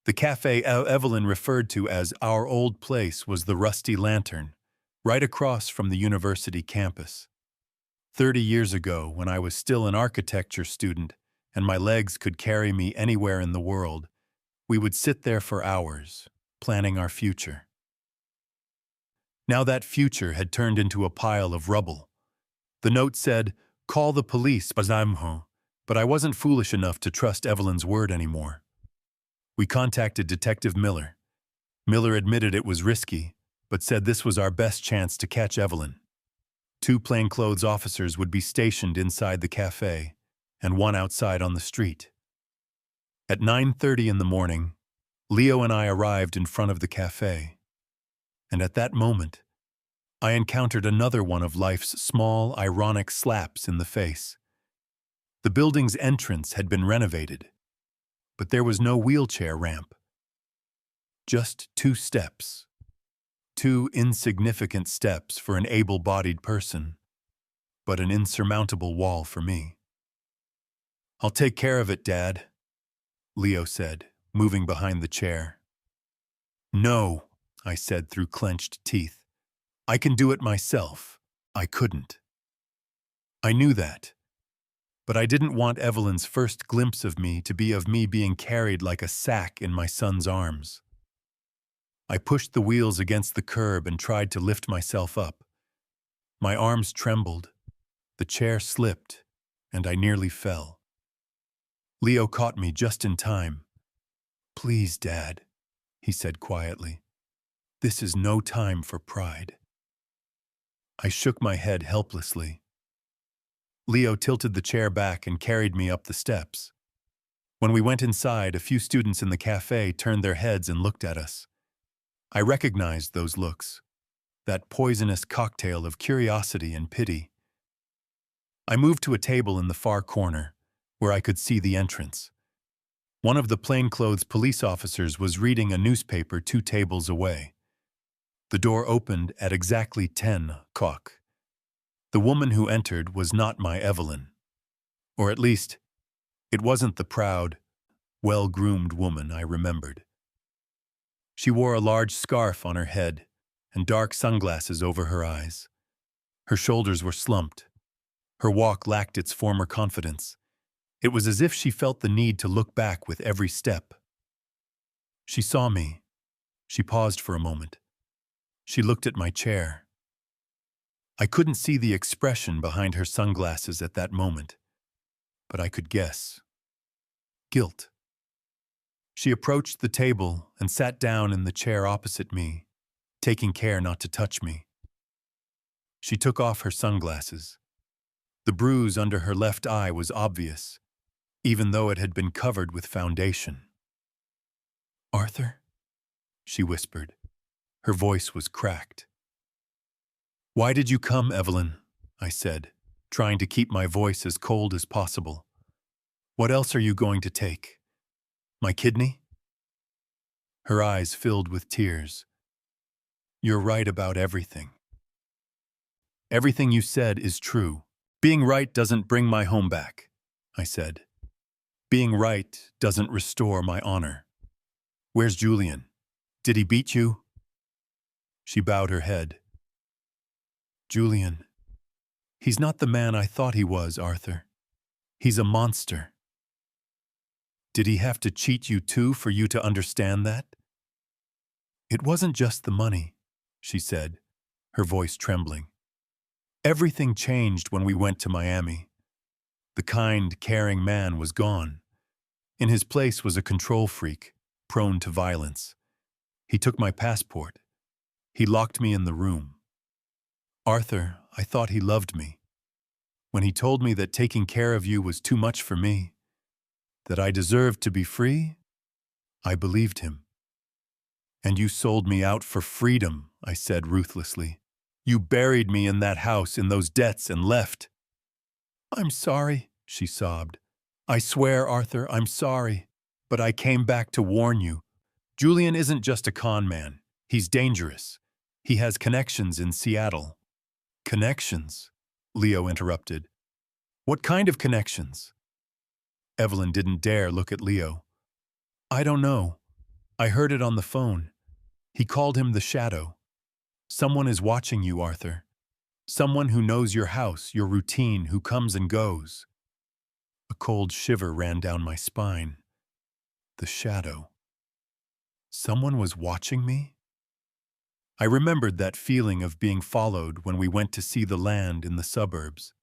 The cafe Evelyn referred to as our old place was the Rusty Lantern, right across from the university campus. 30 years ago, when I was still an architecture student and my legs could carry me anywhere in the world, we would sit there for hours, planning our future. Now that future had turned into a pile of rubble. The note said, "Call the police, but I wasn't foolish enough to trust Evelyn's word anymore. We contacted Detective Miller. Miller admitted it was risky, but said this was our best chance to catch Evelyn. 2 plainclothes officers would be stationed inside the cafe, and 1 outside on the street. At 9:30 in the morning, Leo and I arrived in front of the cafe. And at that moment, I encountered another one of life's small, ironic slaps in the face. The building's entrance had been renovated, but there was no wheelchair ramp. Just 2 steps. 2 insignificant steps for an able-bodied person, but an insurmountable wall for me. I'll take care of it, Dad, Leo said, moving behind the chair. No, I said through clenched teeth. I can do it myself. I couldn't. I knew that. But I didn't want Evelyn's first glimpse of me to be of me being carried like a sack in my son's arms. I pushed the wheels against the curb and tried to lift myself up. My arms trembled, the chair slipped, and I nearly fell. Leo caught me just in time. Please, Dad, he said quietly. This is no time for pride. I shook my head helplessly. Leo tilted the chair back and carried me up the steps. When we went inside, a few students in the cafe turned their heads and looked at us. I recognized those looks, that poisonous cocktail of curiosity and pity. I moved to a table in the far corner, where I could see the entrance. One of the plainclothes police officers was reading a newspaper 2 tables away. The door opened at exactly 10 o'clock. The woman who entered was not my Evelyn. Or at least, it wasn't the proud, well-groomed woman I remembered. She wore a large scarf on her head and dark sunglasses over her eyes. Her shoulders were slumped. Her walk lacked its former confidence. It was as if she felt the need to look back with every step. She saw me. She paused for a moment. She looked at my chair. I couldn't see the expression behind her sunglasses at that moment, but I could guess. Guilt. She approached the table and sat down in the chair opposite me, taking care not to touch me. She took off her sunglasses. The bruise under her left eye was obvious, even though it had been covered with foundation. "Arthur?" she whispered. Her voice was cracked. "Why did you come, Evelyn?" I said, trying to keep my voice as cold as possible. "What else are you going to take? My kidney?" Her eyes filled with tears. "You're right about everything. Everything you said is true. Being right doesn't bring my home back," I said. "Being right doesn't restore my honor. Where's Julian? Did he beat you?" She bowed her head. "Julian, he's not the man I thought he was, Arthur. He's a monster." "Did he have to cheat you too for you to understand that?" "It wasn't just the money," she said, her voice trembling. "Everything changed when we went to Miami. The kind, caring man was gone. In his place was a control freak, prone to violence. He took my passport. He locked me in the room. Arthur, I thought he loved me. When he told me that taking care of you was too much for me, that I deserved to be free, I believed him. And you sold me out for freedom," I said ruthlessly. "You buried me in that house in those debts and left." "I'm sorry," she sobbed. "I swear, Arthur, I'm sorry. But I came back to warn you. Julian isn't just a con man. He's dangerous. He has connections in Seattle." "Connections?" Leo interrupted. "What kind of connections?" Evelyn didn't dare look at Leo. "I don't know. I heard it on the phone. He called him the Shadow. Someone is watching you, Arthur. Someone who knows your house, your routine, who comes and goes." A cold shiver ran down my spine. The Shadow. Someone was watching me? I remembered that feeling of being followed when we went to see the land in the suburbs.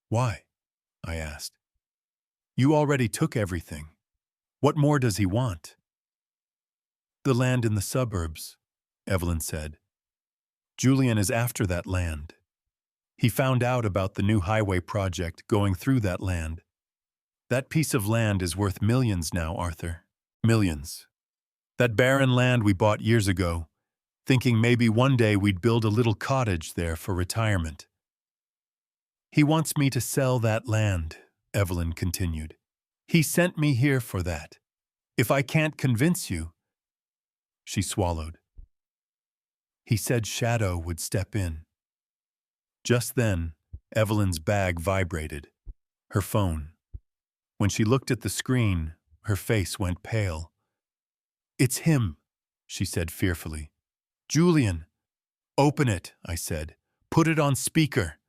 "Why?" I asked. "You already took everything. What more does he want?" "The land in the suburbs," Evelyn said. "Julian is after that land. He found out about the new highway project going through that land. That piece of land is worth millions now, Arthur. Millions. That barren land we bought years ago, thinking maybe one day we'd build a little cottage there for retirement. He wants me to sell that land," Evelyn continued. "He sent me here for that. If I can't convince you—" She swallowed. "He said Shadow would step in." Just then, Evelyn's bag vibrated. Her phone. When she looked at the screen, her face went pale. "It's him," she said fearfully. "Julian." "Open it," I said. "Put it on speaker."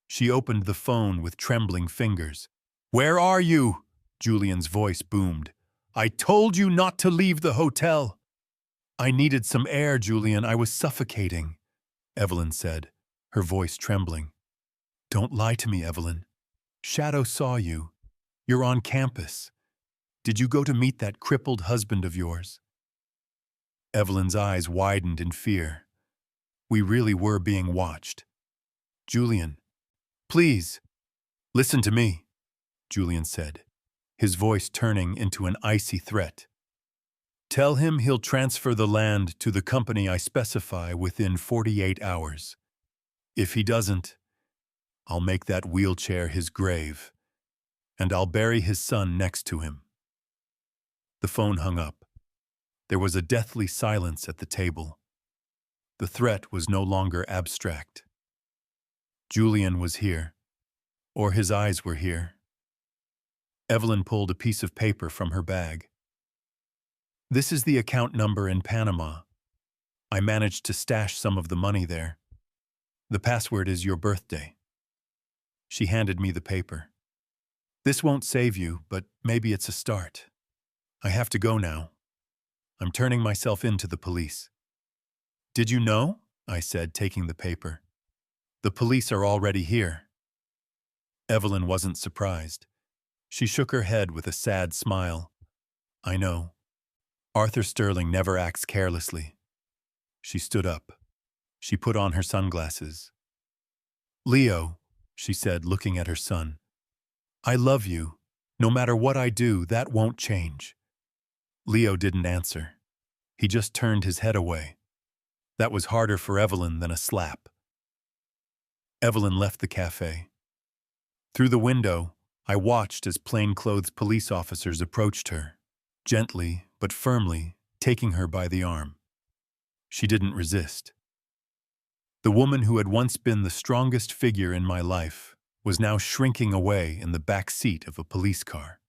She opened the phone with trembling fingers. "Where are you?" Julian's voice boomed. "I told you not to leave the hotel." "I needed some air, Julian. I was suffocating," Evelyn said, her voice trembling. "Don't lie to me, Evelyn. Shadow saw you. You're on campus. Did you go to meet that crippled husband of yours?" Evelyn's eyes widened in fear. We really were being watched. "Julian, please, listen to me," Julian said, his voice turning into an icy threat. "Tell him he'll transfer the land to the company I specify within 48 hours. If he doesn't, I'll make that wheelchair his grave, and I'll bury his son next to him. The phone hung up. There was a deathly silence at the table. The threat was no longer abstract. Julian was here, or his eyes were here. Evelyn pulled a piece of paper from her bag. This is the account number in Panama. I managed to stash some of the money there. The password is your birthday. She handed me the paper. This won't save you, but maybe it's a start. I have to go now. I'm turning myself in to the police. Did you know? I said, taking the paper. The police are already here. Evelyn wasn't surprised. She shook her head with a sad smile. I know. Arthur Sterling never acts carelessly. She stood up. She put on her sunglasses. Leo, she said, looking at her son, I love you. No matter what I do, that won't change. Leo didn't answer. He just turned his head away. That was harder for Evelyn than a slap. Evelyn left the cafe. Through the window, I watched as plainclothes police officers approached her, gently but firmly, taking her by the arm. She didn't resist. The woman who had once been the strongest figure in my life was now shrinking away in the back seat of a police car.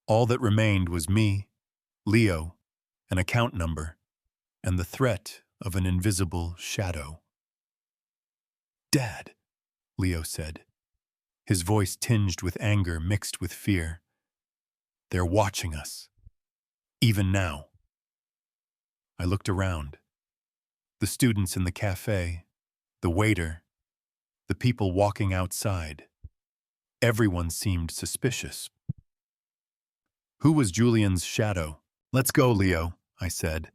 All that remained was me, Leo, an account number, and the threat of an invisible shadow. Dad, Leo said, his voice tinged with anger mixed with fear. They're watching us. Even now. I looked around. The students in the cafe, the waiter, the people walking outside. Everyone seemed suspicious. Who was Julian's shadow? Let's go, Leo, I said.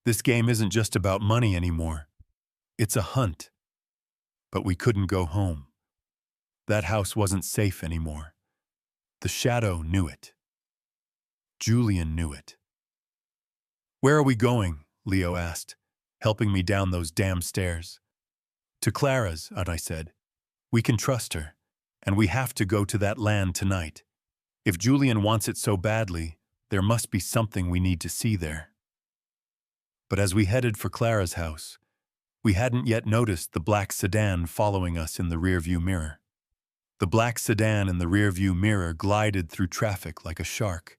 This game isn't just about money anymore. It's a hunt. But we couldn't go home. That house wasn't safe anymore. The shadow knew it. Julian knew it. Where are we going? Leo asked, helping me down those damn stairs. To Clara's, I said. We can trust her, and we have to go to that land tonight. If Julian wants it so badly, there must be something we need to see there. But as we headed for Clara's house, we hadn't yet noticed the black sedan following us in the rearview mirror. The black sedan in the rearview mirror glided through traffic like a shark.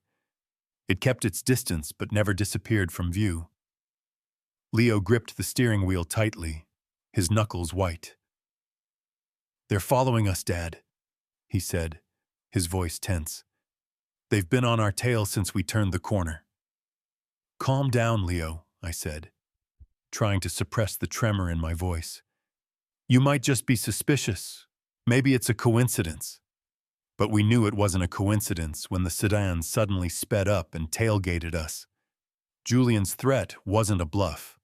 It kept its distance but never disappeared from view. Leo gripped the steering wheel tightly, his knuckles white. They're following us, Dad, he said, his voice tense. They've been on our tail since we turned the corner. Calm down, Leo, I said, trying to suppress the tremor in my voice. You might just be suspicious. Maybe it's a coincidence. But we knew it wasn't a coincidence when the sedan suddenly sped up and tailgated us. Julian's threat wasn't a bluff.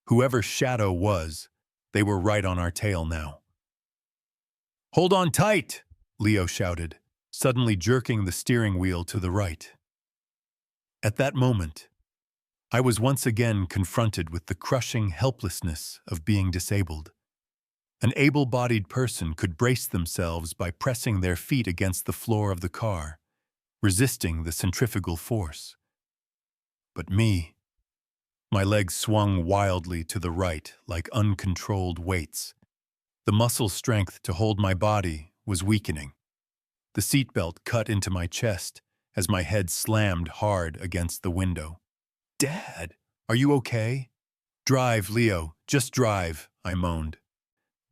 Whoever Shadow was, they were right on our tail now. Hold on tight, Leo shouted, suddenly jerking the steering wheel to the right. At that moment, I was once again confronted with the crushing helplessness of being disabled. An able-bodied person could brace themselves by pressing their feet against the floor of the car, resisting the centrifugal force. But me, my legs swung wildly to the right like uncontrolled weights. The muscle strength to hold my body was weakening. The seatbelt cut into my chest as my head slammed hard against the window. Dad, are you okay? Drive, Leo, just drive, I moaned,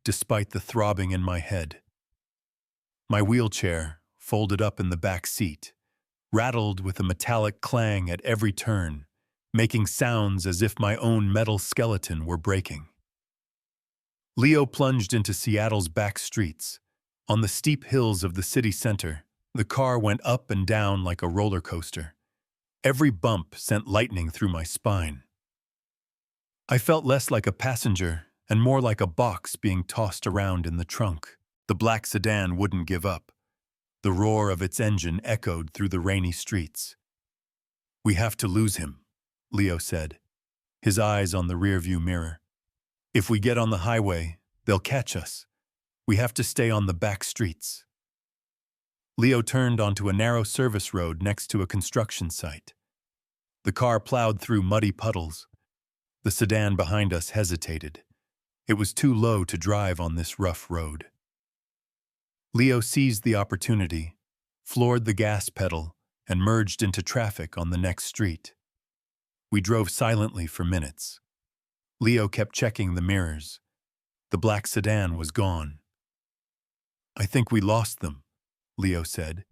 despite the throbbing in my head. My wheelchair, folded up in the back seat, rattled with a metallic clang at every turn, making sounds as if my own metal skeleton were breaking. Leo plunged into Seattle's back streets. On the steep hills of the city center, the car went up and down like a roller coaster. Every bump sent lightning through my spine. I felt less like a passenger and more like a box being tossed around in the trunk. The black sedan wouldn't give up. The roar of its engine echoed through the rainy streets. We have to lose him, Leo said, his eyes on the rearview mirror. If we get on the highway, they'll catch us. We have to stay on the back streets. Leo turned onto a narrow service road next to a construction site. The car plowed through muddy puddles. The sedan behind us hesitated. It was too low to drive on this rough road. Leo seized the opportunity, floored the gas pedal, and merged into traffic on the next street. We drove silently for minutes. Leo kept checking the mirrors. The black sedan was gone. "I think we lost them," Leo said,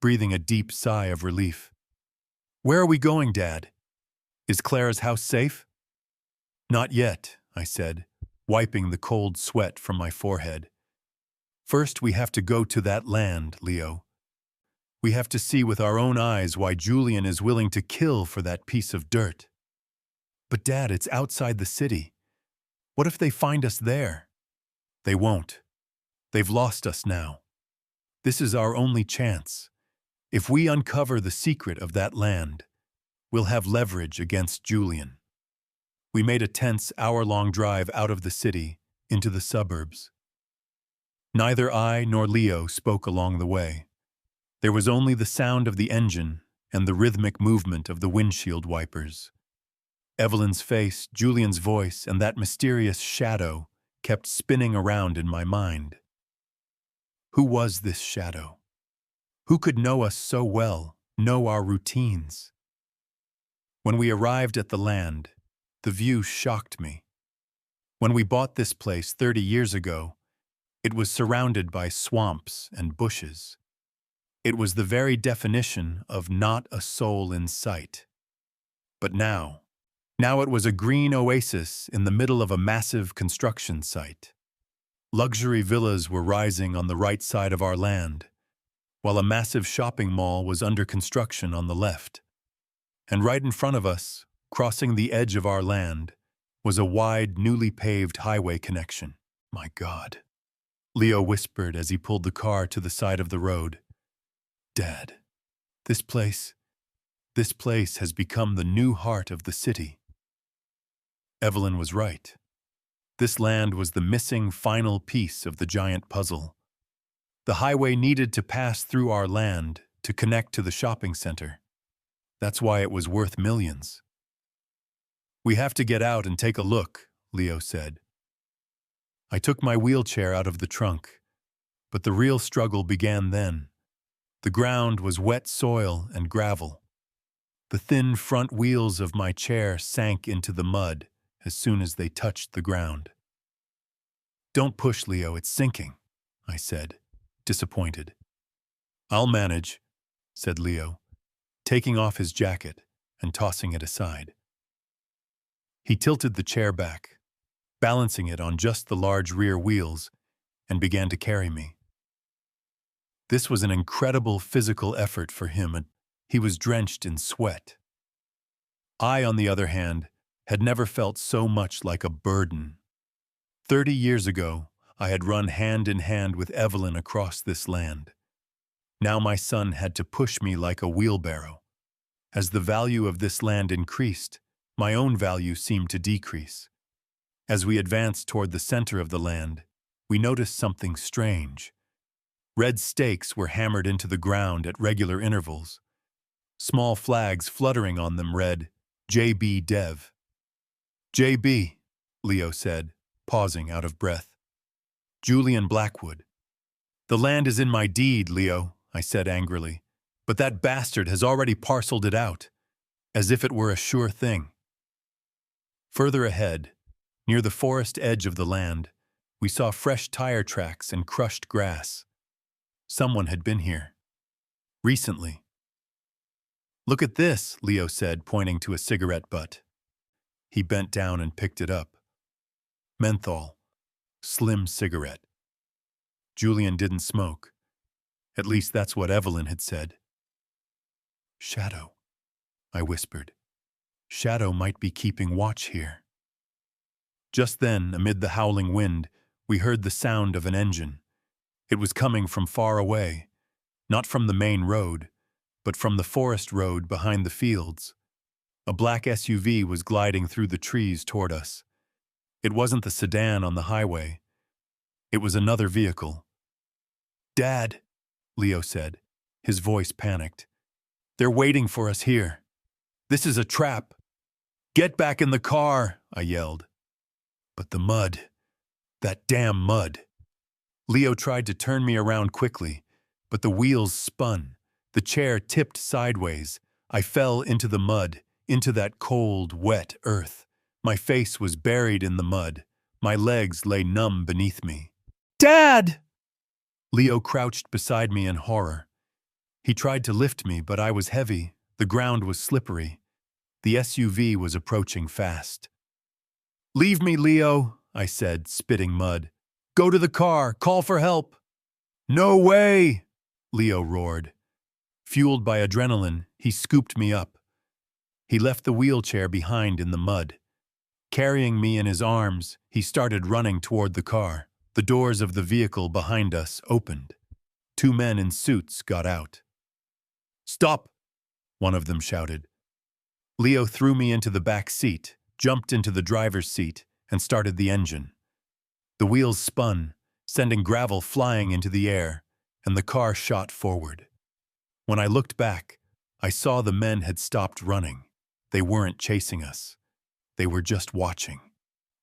breathing a deep sigh of relief. "Where are we going, Dad? Is Clara's house safe?" "Not yet," I said, wiping the cold sweat from my forehead. "First, we have to go to that land, Leo. We have to see with our own eyes why Julian is willing to kill for that piece of dirt." "But Dad, it's outside the city. What if they find us there?" "They won't. They've lost us now. This is our only chance. If we uncover the secret of that land, we'll have leverage against Julian." We made a tense hour-long drive out of the city into the suburbs. Neither I nor Leo spoke along the way. There was only the sound of the engine and the rhythmic movement of the windshield wipers. Evelyn's face, Julian's voice, and that mysterious shadow kept spinning around in my mind. Who was this shadow? Who could know us so well, know our routines? When we arrived at the land, the view shocked me. When we bought this place 30 years ago, it was surrounded by swamps and bushes. It was the very definition of not a soul in sight. But now it was a green oasis in the middle of a massive construction site. Luxury villas were rising on the right side of our land, while a massive shopping mall was under construction on the left. And right in front of us, crossing the edge of our land, was a wide, newly paved highway connection. "My God," Leo whispered as he pulled the car to the side of the road. "Dad, this place has become the new heart of the city." Evelyn was right. This land was the missing final piece of the giant puzzle. The highway needed to pass through our land to connect to the shopping center. That's why it was worth millions. "We have to get out and take a look," Leo said. I took my wheelchair out of the trunk, but the real struggle began then. The ground was wet soil and gravel. The thin front wheels of my chair sank into the mud as soon as they touched the ground. "Don't push, Leo, it's sinking," I said, disappointed. "I'll manage," said Leo, taking off his jacket and tossing it aside. He tilted the chair back, balancing it on just the large rear wheels, and began to carry me. This was an incredible physical effort for him, and he was drenched in sweat. I, on the other hand, had never felt so much like a burden. 30 years ago, I had run hand in hand with Evelyn across this land. Now my son had to push me like a wheelbarrow. As the value of this land increased, my own value seemed to decrease. As we advanced toward the center of the land, we noticed something strange. Red stakes were hammered into the ground at regular intervals. Small flags fluttering on them read, "J.B. Dev." "J.B.," Leo said, pausing out of breath. "Julian Blackwood." "The land is in my deed, Leo," I said angrily, "but that bastard has already parceled it out, as if it were a sure thing." Further ahead, near the forest edge of the land, we saw fresh tire tracks and crushed grass. Someone had been here. Recently. "Look at this," Leo said, pointing to a cigarette butt. He bent down and picked it up. Menthol. Slim cigarette. Julian didn't smoke. At least that's what Evelyn had said. "Shadow," I whispered. "Shadow might be keeping watch here." Just then, amid the howling wind, we heard the sound of an engine. It was coming from far away, not from the main road, but from the forest road behind the fields. A black SUV was gliding through the trees toward us. It wasn't the sedan on the highway. It was another vehicle. "Dad," Leo said, his voice panicked. "They're waiting for us here. This is a trap." "Get back in the car," I yelled. But the mud, that damn mud. Leo tried to turn me around quickly, but the wheels spun. The chair tipped sideways. I fell into the mud, into that cold, wet earth. My face was buried in the mud. My legs lay numb beneath me. "Dad!" Leo crouched beside me in horror. He tried to lift me, but I was heavy. The ground was slippery. The SUV was approaching fast. "Leave me, Leo," I said, spitting mud. "Go to the car. Call for help." "No way!" Leo roared. Fueled by adrenaline, he scooped me up. He left the wheelchair behind in the mud. Carrying me in his arms, he started running toward the car. The doors of the vehicle behind us opened. 2 men in suits got out. "Stop!" one of them shouted. Leo threw me into the back seat, jumped into the driver's seat, and started the engine. The wheels spun, sending gravel flying into the air, and the car shot forward. When I looked back, I saw the men had stopped running. They weren't chasing us. They were just watching.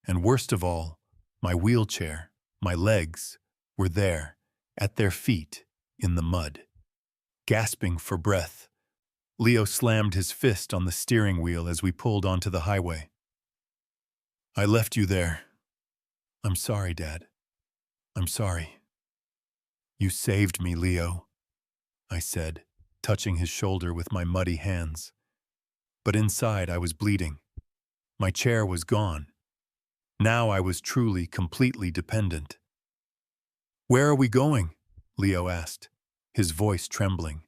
And worst of all, my wheelchair, my legs, were there, at their feet, in the mud. Gasping for breath, Leo slammed his fist on the steering wheel as we pulled onto the highway. "I left you there. I'm sorry, Dad. I'm sorry." "You saved me, Leo," I said, touching his shoulder with my muddy hands. But inside I was bleeding. My chair was gone. Now I was truly, completely dependent. "Where are we going?" Leo asked, his voice trembling.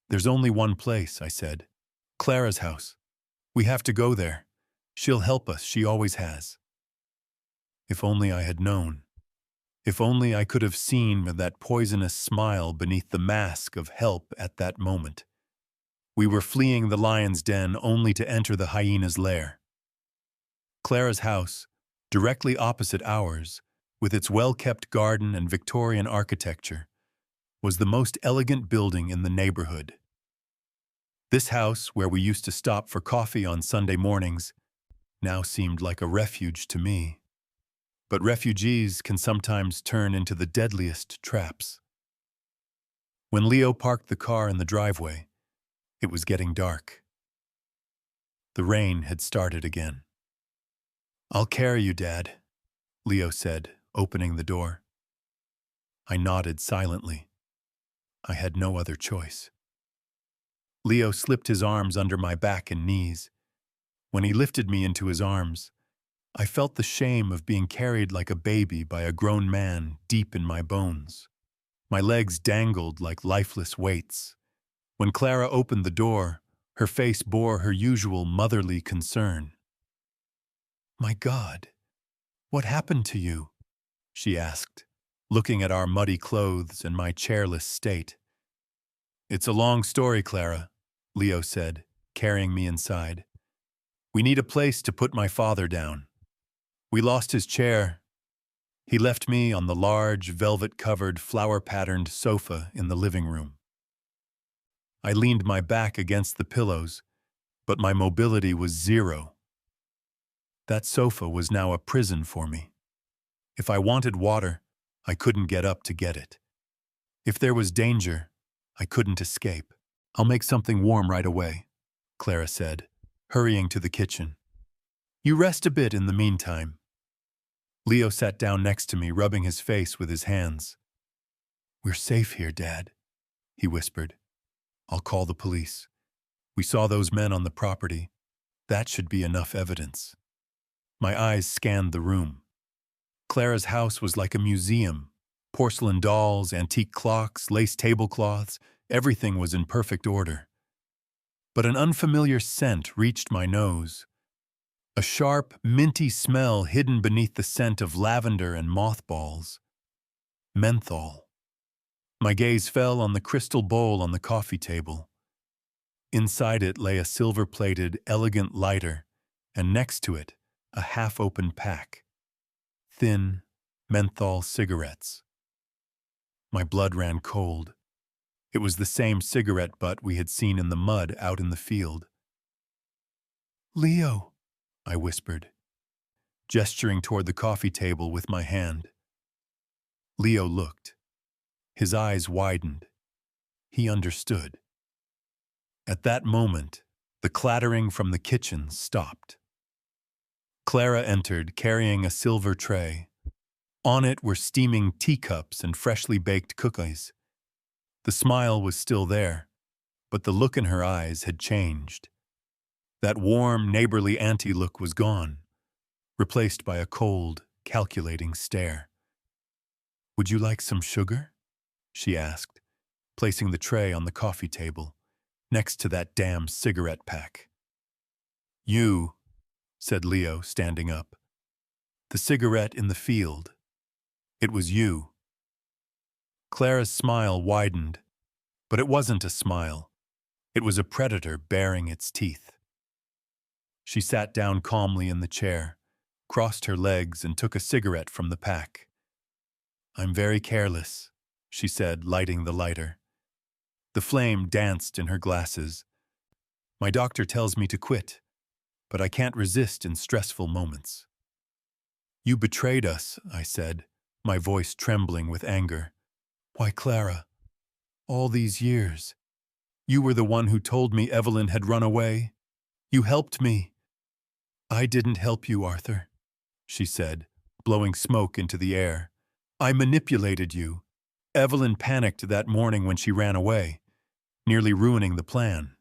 "There's only one place," I said. "Clara's house. We have to go there. She'll help us, she always has." If only I had known. If only I could have seen that poisonous smile beneath the mask of help at that moment. We were fleeing the lion's den only to enter the hyena's lair. Clara's house, directly opposite ours, with its well-kept garden and Victorian architecture, was the most elegant building in the neighborhood. This house, where we used to stop for coffee on Sunday mornings, now seemed like a refuge to me. But refugees can sometimes turn into the deadliest traps. When Leo parked the car in the driveway, it was getting dark. The rain had started again. "I'll carry you, Dad," Leo said, opening the door. I nodded silently. I had no other choice. Leo slipped his arms under my back and knees. When he lifted me into his arms, I felt the shame of being carried like a baby by a grown man deep in my bones. My legs dangled like lifeless weights. When Clara opened the door, her face bore her usual motherly concern. "My God, what happened to you?" she asked, looking at our muddy clothes and my chairless state. "It's a long story, Clara," Leo said, carrying me inside. "We need a place to put my father down. We lost his chair. He left me on the large, velvet-covered, flower-patterned sofa in the living room." I leaned my back against the pillows, but my mobility was zero. That sofa was now a prison for me. If I wanted water, I couldn't get up to get it. If there was danger, I couldn't escape. "I'll make something warm right away," Clara said, hurrying to the kitchen. "You rest a bit in the meantime." Leo sat down next to me, rubbing his face with his hands. "We're safe here, Dad," he whispered. "I'll call the police. We saw those men on the property. That should be enough evidence." My eyes scanned the room. Clara's house was like a museum. Porcelain dolls, antique clocks, lace tablecloths, everything was in perfect order. But an unfamiliar scent reached my nose. A sharp, minty smell hidden beneath the scent of lavender and mothballs. Menthol. My gaze fell on the crystal bowl on the coffee table. Inside it lay a silver-plated, elegant lighter, and next to it, a half-open pack. Thin, menthol cigarettes. My blood ran cold. It was the same cigarette butt we had seen in the mud out in the field. "Leo," I whispered, gesturing toward the coffee table with my hand. Leo looked. His eyes widened. He understood. At that moment, the clattering from the kitchen stopped. Clara entered, carrying a silver tray. On it were steaming teacups and freshly baked cookies. The smile was still there, but the look in her eyes had changed. That warm, neighborly auntie look was gone, replaced by a cold, calculating stare. "Would you like some sugar?" she asked, placing the tray on the coffee table, next to that damn cigarette pack. "You," said Leo, standing up. "The cigarette in the field. It was you." Clara's smile widened, but it wasn't a smile. It was a predator baring its teeth. She sat down calmly in the chair, crossed her legs, and took a cigarette from the pack. "I'm very careless," she said, lighting the lighter. The flame danced in her glasses. "My doctor tells me to quit, but I can't resist in stressful moments." "You betrayed us," I said, my voice trembling with anger. "Why, Clara, all these years, you were the one who told me Evelyn had run away. You helped me." "I didn't help you, Arthur," she said, blowing smoke into the air. "I manipulated you. Evelyn panicked that morning when she ran away, nearly ruining the plan.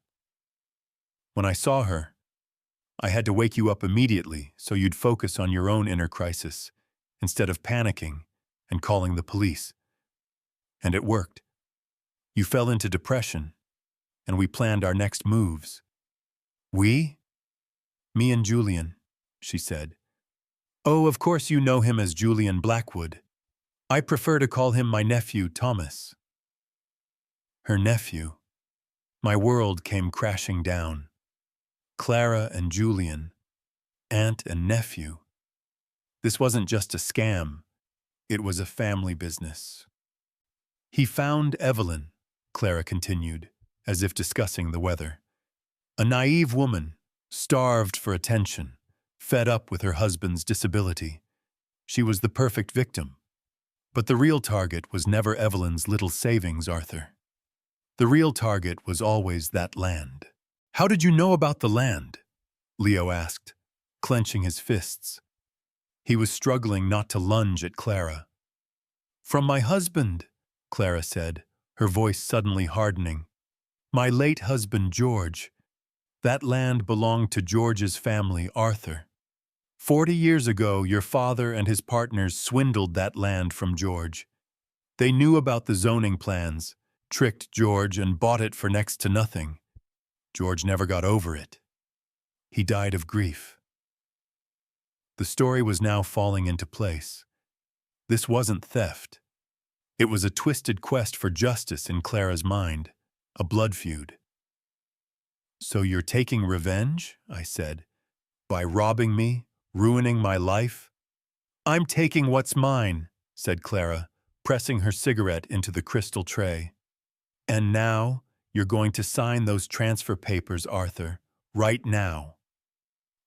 When I saw her, I had to wake you up immediately so you'd focus on your own inner crisis instead of panicking and calling the police. And it worked. You fell into depression, and we planned our next moves." "We?" "Me and Julian," she said. "Oh, of course you know him as Julian Blackwood. I prefer to call him my nephew, Thomas." Her nephew. My world came crashing down. Clara and Julian, aunt and nephew. This wasn't just a scam. It was a family business. "He found Evelyn," Clara continued, as if discussing the weather. "A naive woman, starved for attention, fed up with her husband's disability. She was the perfect victim. But the real target was never Evelyn's little savings, Arthur. The real target was always that land." "How did you know about the land?" Leo asked, clenching his fists. He was struggling not to lunge at Clara. "From my husband," Clara said, her voice suddenly hardening. "My late husband, George. That land belonged to George's family, Arthur. 40 years ago, your father and his partners swindled that land from George. They knew about the zoning plans, tricked George, and bought it for next to nothing. George never got over it. He died of grief." The story was now falling into place. This wasn't theft. It was a twisted quest for justice in Clara's mind, a blood feud. "So you're taking revenge?" I said. "By robbing me, ruining my life?" "I'm taking what's mine," said Clara, pressing her cigarette into the crystal tray. "And now you're going to sign those transfer papers, Arthur, right now."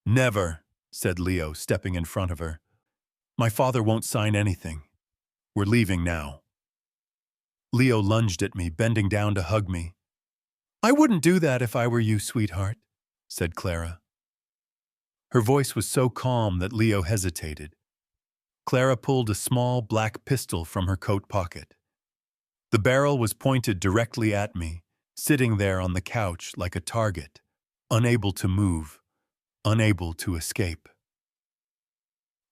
"Never," said Leo, stepping in front of her. "My father won't sign anything. We're leaving now." Leo lunged at me, bending down to hug me. "I wouldn't do that if I were you, sweetheart," said Clara. Her voice was so calm that Leo hesitated. Clara pulled a small black pistol from her coat pocket. The barrel was pointed directly at me, sitting there on the couch like a target, unable to move, unable to escape.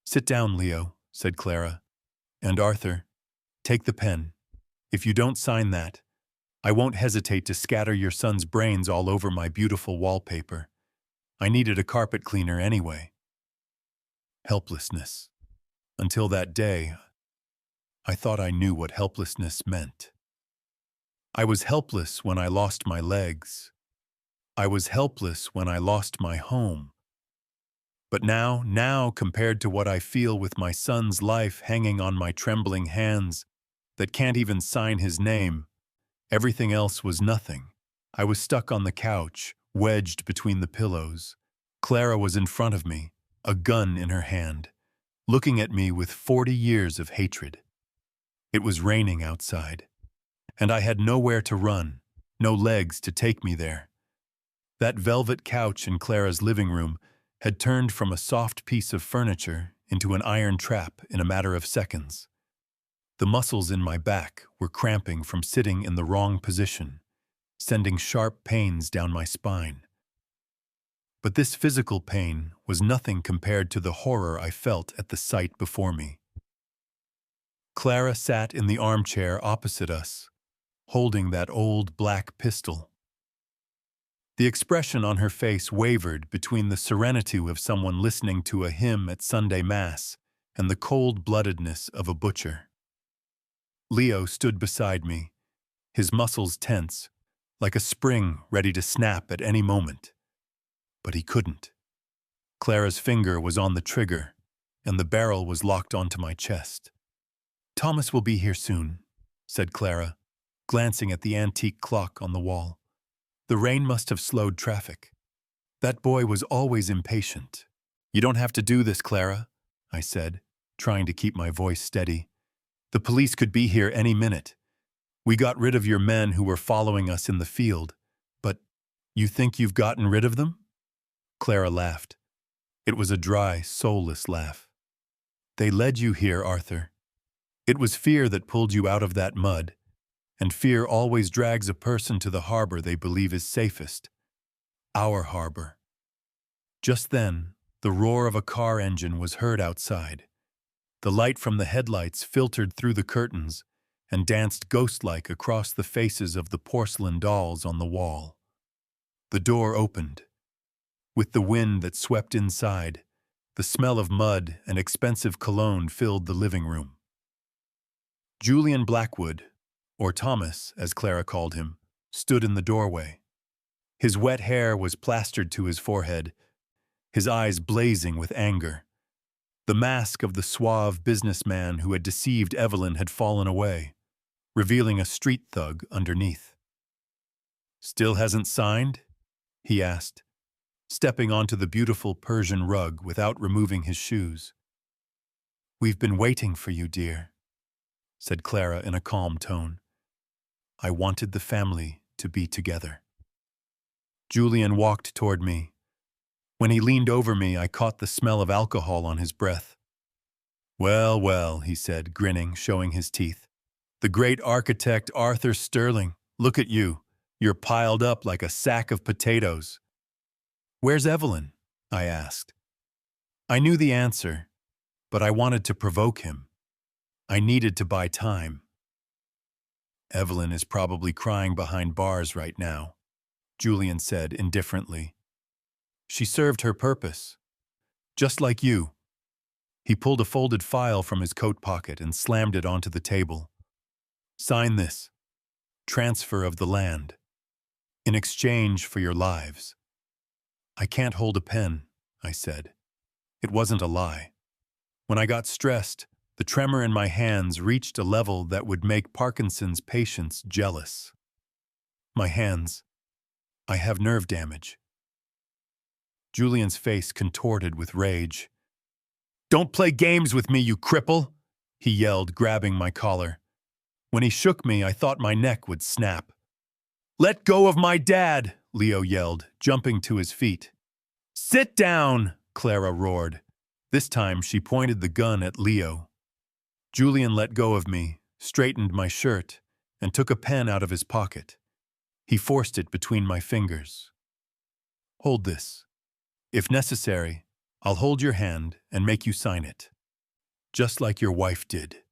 "Sit down, Leo," said Clara. "And Arthur, take the pen. If you don't sign that, I won't hesitate to scatter your son's brains all over my beautiful wallpaper. I needed a carpet cleaner anyway." Helplessness. Until that day, I thought I knew what helplessness meant. I was helpless when I lost my legs. I was helpless when I lost my home. But now, compared to what I feel with my son's life hanging on my trembling hands that can't even sign his name, everything else was nothing. I was stuck on the couch, wedged between the pillows. Clara was in front of me, a gun in her hand, looking at me with 40 years of hatred. It was raining outside, and I had nowhere to run, no legs to take me there. That velvet couch in Clara's living room had turned from a soft piece of furniture into an iron trap in a matter of seconds. The muscles in my back were cramping from sitting in the wrong position, sending sharp pains down my spine. But this physical pain was nothing compared to the horror I felt at the sight before me. Clara sat in the armchair opposite us, holding that old black pistol. The expression on her face wavered between the serenity of someone listening to a hymn at Sunday Mass and the cold-bloodedness of a butcher. Leo stood beside me, his muscles tense, like a spring ready to snap at any moment. But he couldn't. Clara's finger was on the trigger, and the barrel was locked onto my chest. "Thomas will be here soon," said Clara, glancing at the antique clock on the wall. "The rain must have slowed traffic. That boy was always impatient." "You don't have to do this, Clara," I said, trying to keep my voice steady. "The police could be here any minute. We got rid of your men who were following us in the field, but you think you've gotten rid of them?" Clara laughed. It was a dry, soulless laugh. "They led you here, Arthur. It was fear that pulled you out of that mud, and fear always drags a person to the harbor they believe is safest. Our harbor." Just then, the roar of a car engine was heard outside. The light from the headlights filtered through the curtains and danced ghost-like across the faces of the porcelain dolls on the wall. The door opened. With the wind that swept inside, the smell of mud and expensive cologne filled the living room. Julian Blackwood, or Thomas, as Clara called him, stood in the doorway. His wet hair was plastered to his forehead, his eyes blazing with anger. The mask of the suave businessman who had deceived Evelyn had fallen away, revealing a street thug underneath. "Still hasn't signed?" he asked, stepping onto the beautiful Persian rug without removing his shoes. "We've been waiting for you, dear," said Clara in a calm tone. "I wanted the family to be together." Julian walked toward me. When he leaned over me, I caught the smell of alcohol on his breath. "Well, well," he said, grinning, showing his teeth. "The great architect Arthur Sterling, look at you. You're piled up like a sack of potatoes." "Where's Evelyn?" I asked. I knew the answer, but I wanted to provoke him. I needed to buy time. "Evelyn is probably crying behind bars right now," Julian said indifferently. "She served her purpose. Just like you." He pulled a folded file from his coat pocket and slammed it onto the table. "Sign this. Transfer of the land. In exchange for your lives." "I can't hold a pen," I said. It wasn't a lie. When I got stressed, the tremor in my hands reached a level that would make Parkinson's patients jealous. "My hands. I have nerve damage." Julian's face contorted with rage. "Don't play games with me, you cripple!" he yelled, grabbing my collar. When he shook me, I thought my neck would snap. "Let go of my dad!" Leo yelled, jumping to his feet. "Sit down!" Clara roared. This time she pointed the gun at Leo. Julian let go of me, straightened my shirt, and took a pen out of his pocket. He forced it between my fingers. "Hold this. If necessary, I'll hold your hand and make you sign it. Just like your wife did."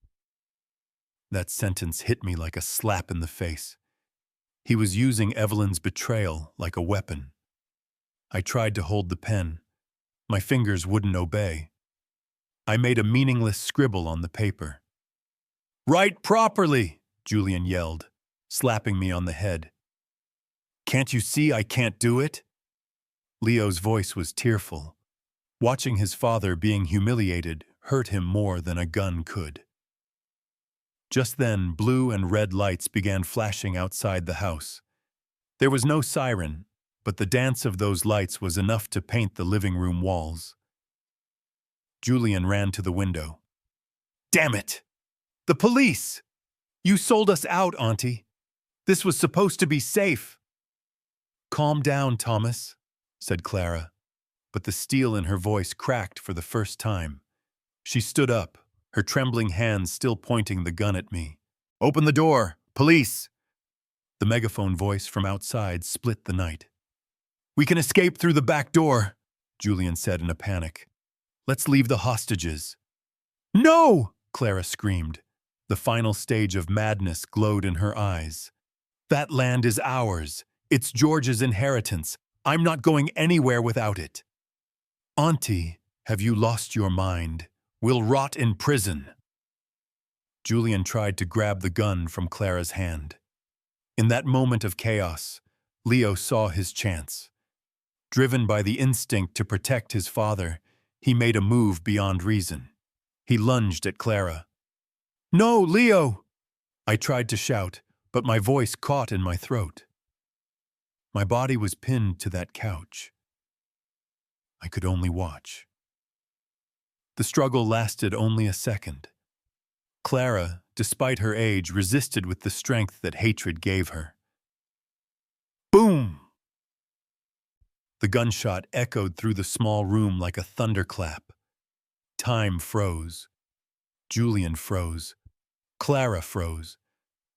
That sentence hit me like a slap in the face. He was using Evelyn's betrayal like a weapon. I tried to hold the pen. My fingers wouldn't obey. I made a meaningless scribble on the paper. "Write properly!" Julian yelled, slapping me on the head. "Can't you see I can't do it?" Leo's voice was tearful. Watching his father being humiliated hurt him more than a gun could. Just then, blue and red lights began flashing outside the house. There was no siren, but the dance of those lights was enough to paint the living room walls. Julian ran to the window. "Damn it! The police! You sold us out, Auntie. This was supposed to be safe." "Calm down, Thomas," said Clara, but the steel in her voice cracked for the first time. She stood up, her trembling hands still pointing the gun at me. "Open the door! Police!" The megaphone voice from outside split the night. "We can escape through the back door," Julian said in a panic. "Let's leave the hostages." "No!" Clara screamed. The final stage of madness glowed in her eyes. "That land is ours. It's George's inheritance. I'm not going anywhere without it." "Auntie, have you lost your mind? We'll rot in prison." Julian tried to grab the gun from Clara's hand. In that moment of chaos, Leo saw his chance. Driven by the instinct to protect his father, he made a move beyond reason. He lunged at Clara. "No, Leo!" I tried to shout, but my voice caught in my throat. My body was pinned to that couch. I could only watch. The struggle lasted only a second. Clara, despite her age, resisted with the strength that hatred gave her. Boom! The gunshot echoed through the small room like a thunderclap. Time froze. Julian froze. Clara froze.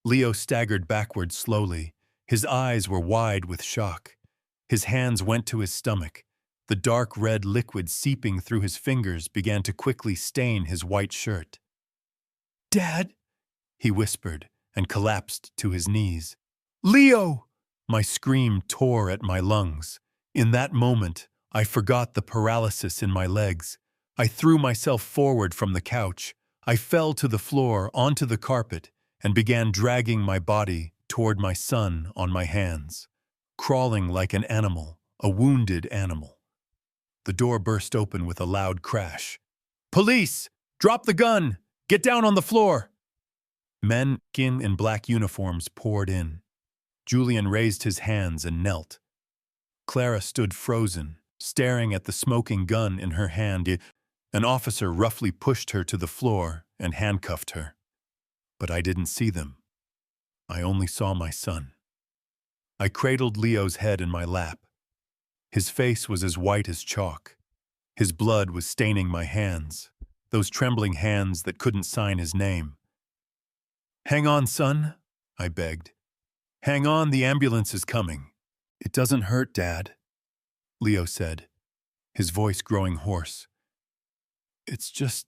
Leo staggered backward slowly. His eyes were wide with shock. His hands went to his stomach. The dark red liquid seeping through his fingers began to quickly stain his white shirt. "Dad!" he whispered and collapsed to his knees. "Leo!" My scream tore at my lungs. In that moment, I forgot the paralysis in my legs. I threw myself forward from the couch. I fell to the floor, onto the carpet, and began dragging my body toward my son on my hands, crawling like an animal, a wounded animal. The door burst open with a loud crash. "Police! Drop the gun! Get down on the floor!" Men in black uniforms poured in. Julian raised his hands and knelt. Clara stood frozen, staring at the smoking gun in her hand. An officer roughly pushed her to the floor and handcuffed her. But I didn't see them. I only saw my son. I cradled Leo's head in my lap. His face was as white as chalk. His blood was staining my hands, those trembling hands that couldn't sign his name. "Hang on, son," I begged. "Hang on, the ambulance is coming." "It doesn't hurt, Dad," Leo said, his voice growing hoarse. "It's just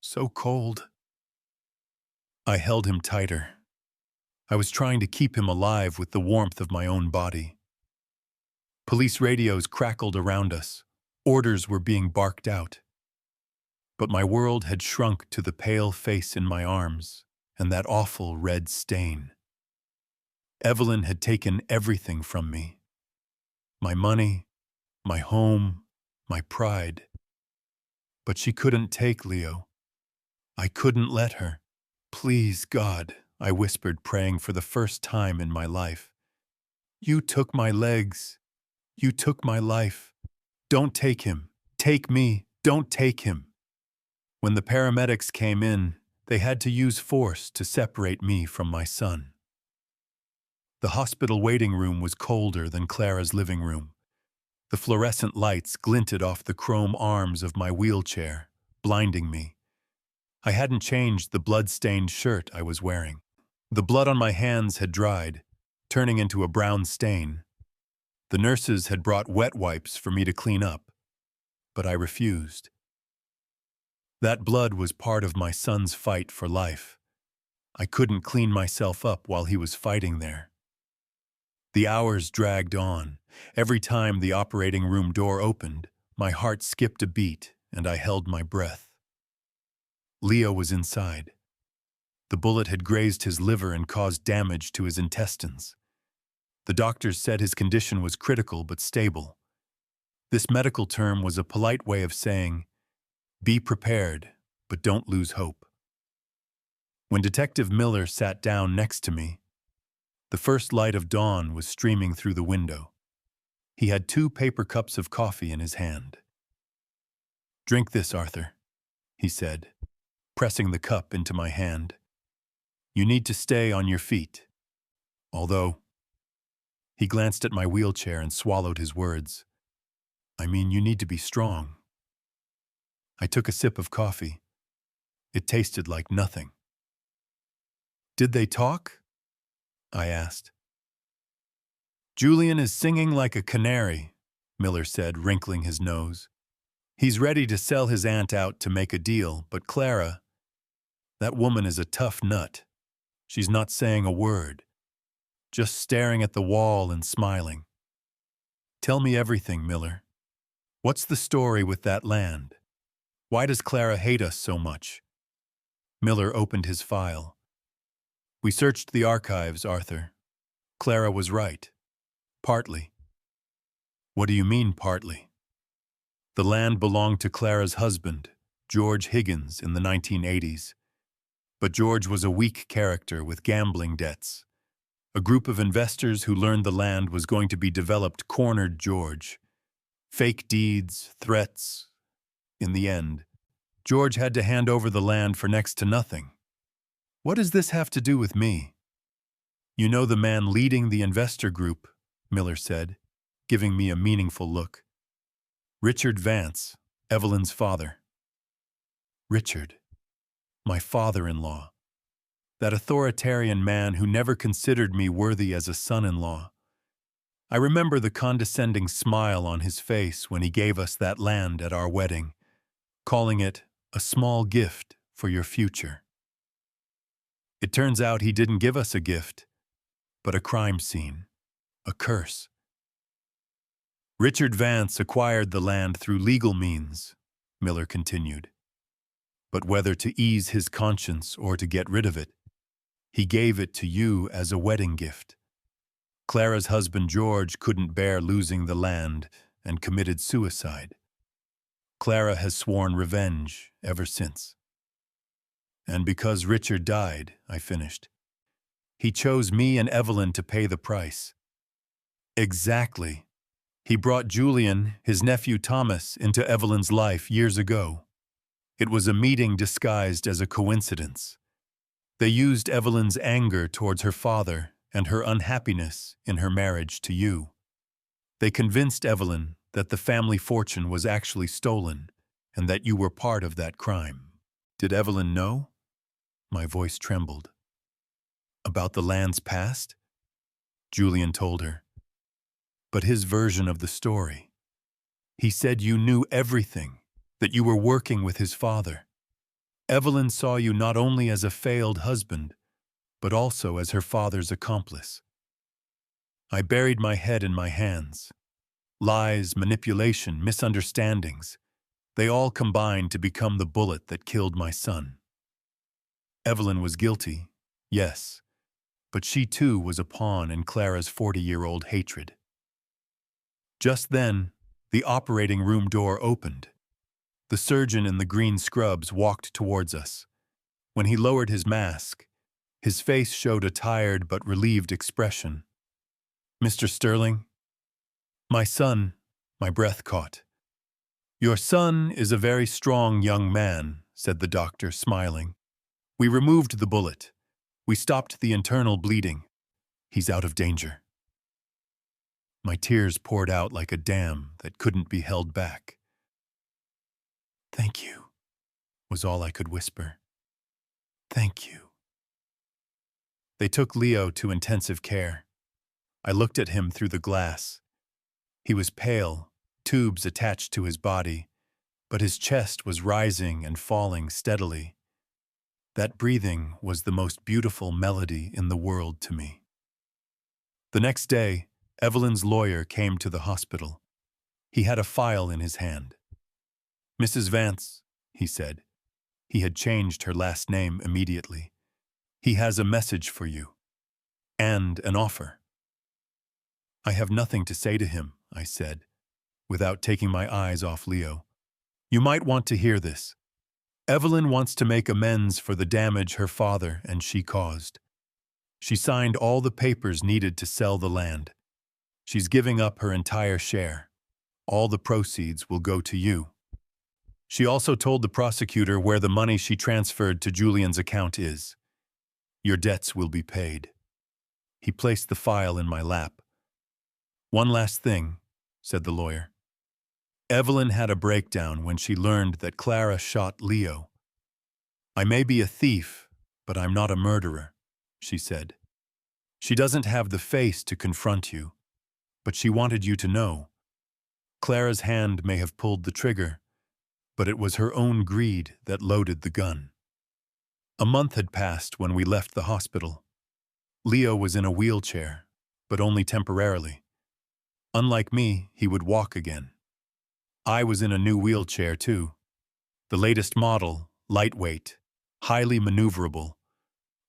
so cold." I held him tighter. I was trying to keep him alive with the warmth of my own body. Police radios crackled around us. Orders were being barked out. But my world had shrunk to the pale face in my arms and that awful red stain. Evelyn had taken everything from me. My money, my home, my pride. But she couldn't take Leo. I couldn't let her. "Please, God," I whispered, praying for the first time in my life. "You took my legs. You took my life. Don't take him. Take me. Don't take him." When the paramedics came in, they had to use force to separate me from my son. The hospital waiting room was colder than Clara's living room. The fluorescent lights glinted off the chrome arms of my wheelchair, blinding me. I hadn't changed the blood-stained shirt I was wearing. The blood on my hands had dried, turning into a brown stain. The nurses had brought wet wipes for me to clean up, but I refused. That blood was part of my son's fight for life. I couldn't clean myself up while he was fighting there. The hours dragged on. Every time the operating room door opened, my heart skipped a beat and I held my breath. Leo was inside. The bullet had grazed his liver and caused damage to his intestines. The doctors said his condition was critical but stable. This medical term was a polite way of saying, be prepared, but don't lose hope. When Detective Miller sat down next to me, the first light of dawn was streaming through the window. He had 2 paper cups of coffee in his hand. Drink this, Arthur, he said, pressing the cup into my hand. You need to stay on your feet. Although, he glanced at my wheelchair and swallowed his words. I mean, you need to be strong. I took a sip of coffee. It tasted like nothing. Did they talk? I asked. Julian is singing like a canary, Miller said, wrinkling his nose. He's ready to sell his aunt out to make a deal, but Clara, that woman is a tough nut. She's not saying a word, just staring at the wall and smiling. Tell me everything, Miller. What's the story with that land? Why does Clara hate us so much? Miller opened his file. We searched the archives, Arthur. Clara was right. Partly. What do you mean, partly? The land belonged to Clara's husband, George Higgins, in the 1980s. But George was a weak character with gambling debts. A group of investors who learned the land was going to be developed cornered George. Fake deeds, threats. In the end, George had to hand over the land for next to nothing. What does this have to do with me? You know the man leading the investor group, Miller said, giving me a meaningful look. Richard Vance, Evelyn's father. Richard, my father-in-law. That authoritarian man who never considered me worthy as a son-in-law. I remember the condescending smile on his face when he gave us that land at our wedding, calling it a small gift for your future. It turns out he didn't give us a gift, but a crime scene, a curse. Richard Vance acquired the land through legal means, Miller continued. But whether to ease his conscience or to get rid of it, he gave it to you as a wedding gift. Clara's husband George couldn't bear losing the land and committed suicide. Clara has sworn revenge ever since. And because Richard died, I finished, he chose me and Evelyn to pay the price. Exactly. He brought Julian, his nephew Thomas, into Evelyn's life years ago. It was a meeting disguised as a coincidence. They used Evelyn's anger towards her father and her unhappiness in her marriage to you. They convinced Evelyn that the family fortune was actually stolen and that you were part of that crime. Did Evelyn know? My voice trembled. About the land's past? Julian told her. But his version of the story. He said you knew everything, that you were working with his father. Evelyn saw you not only as a failed husband, but also as her father's accomplice. I buried my head in my hands. Lies, manipulation, misunderstandings, they all combined to become the bullet that killed my son. Evelyn was guilty, yes, but she too was a pawn in Clara's 40-year-old hatred. Just then, the operating room door opened. The surgeon in the green scrubs walked towards us. When he lowered his mask, his face showed a tired but relieved expression. Mr. Sterling? My son, my breath caught. Your son is a very strong young man, said the doctor, smiling. We removed the bullet. We stopped the internal bleeding. He's out of danger. My tears poured out like a dam that couldn't be held back. Thank you, was all I could whisper. Thank you. They took Leo to intensive care. I looked at him through the glass. He was pale, tubes attached to his body, but his chest was rising and falling steadily. That breathing was the most beautiful melody in the world to me. The next day, Evelyn's lawyer came to the hospital. He had a file in his hand. Mrs. Vance, he said. He had changed her last name immediately. He has a message for you. And an offer. I have nothing to say to him, I said. without taking my eyes off Leo. You might want to hear this. Evelyn wants to make amends for the damage her father and she caused. She signed all the papers needed to sell the land. She's giving up her entire share. All the proceeds will go to you. She also told the prosecutor where the money she transferred to Julian's account is. Your debts will be paid. He placed the file in my lap. One last thing, said the lawyer. Evelyn had a breakdown when she learned that Clara shot Leo. I may be a thief, but I'm not a murderer, she said. She doesn't have the face to confront you, but she wanted you to know. Clara's hand may have pulled the trigger, but it was her own greed that loaded the gun. A month had passed when we left the hospital. Leo was in a wheelchair, but only temporarily. Unlike me, he would walk again. I was in a new wheelchair too. The latest model, lightweight, highly maneuverable,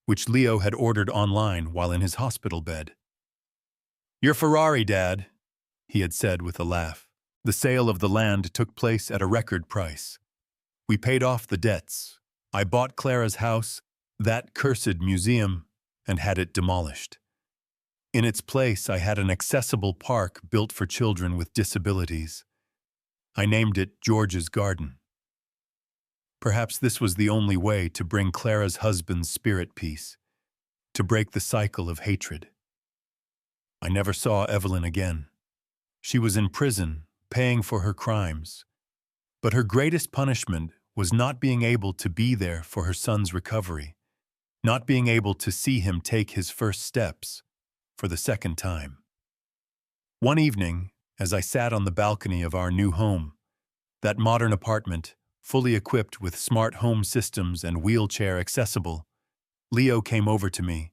which Leo had ordered online while in his hospital bed. Your Ferrari, Dad, he had said with a laugh. The sale of the land took place at a record price. We paid off the debts. I bought Clara's house, that cursed museum, and had it demolished. In its place, I had an accessible park built for children with disabilities. I named it George's Garden. Perhaps this was the only way to bring Clara's husband's spirit peace, to break the cycle of hatred. I never saw Evelyn again. She was in prison, paying for her crimes. But her greatest punishment was not being able to be there for her son's recovery, not being able to see him take his first steps for the second time. One evening, as I sat on the balcony of our new home, that modern apartment, fully equipped with smart home systems and wheelchair accessible, Leo came over to me.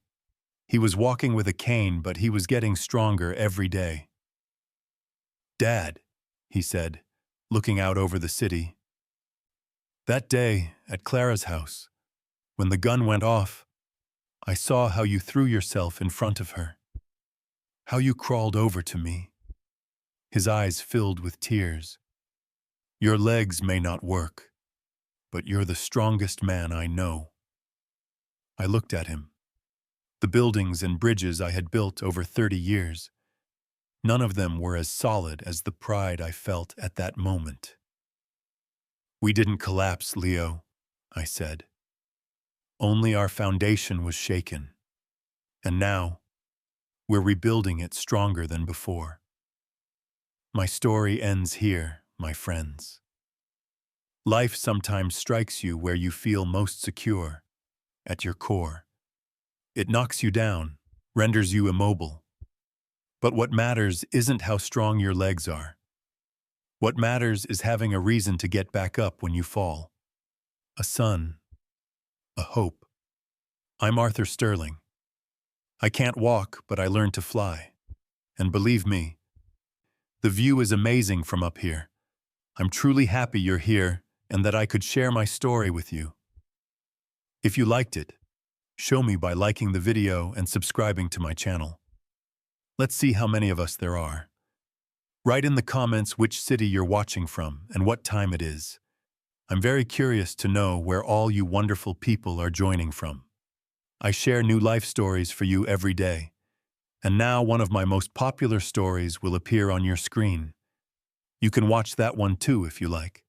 He was walking with a cane, but he was getting stronger every day. Dad, he said, looking out over the city. That day, at Clara's house, when the gun went off, I saw how you threw yourself in front of her, how you crawled over to me. His eyes filled with tears. Your legs may not work, but you're the strongest man I know. I looked at him. The buildings and bridges I had built over 30 years, none of them were as solid as the pride I felt at that moment. We didn't collapse, Leo, I said. Only our foundation was shaken. And now, we're rebuilding it stronger than before. My story ends here, my friends. Life sometimes strikes you where you feel most secure, at your core. It knocks you down, renders you immobile. But what matters isn't how strong your legs are. What matters is having a reason to get back up when you fall. A sun, a hope. I'm Arthur Sterling. I can't walk, but I learned to fly. And believe me, the view is amazing from up here. I'm truly happy you're here and that I could share my story with you. If you liked it, show me by liking the video and subscribing to my channel. Let's see how many of us there are. Write in the comments which city you're watching from and what time it is. I'm very curious to know where all you wonderful people are joining from. I share new life stories for you every day. And now one of my most popular stories will appear on your screen. You can watch that one too if you like.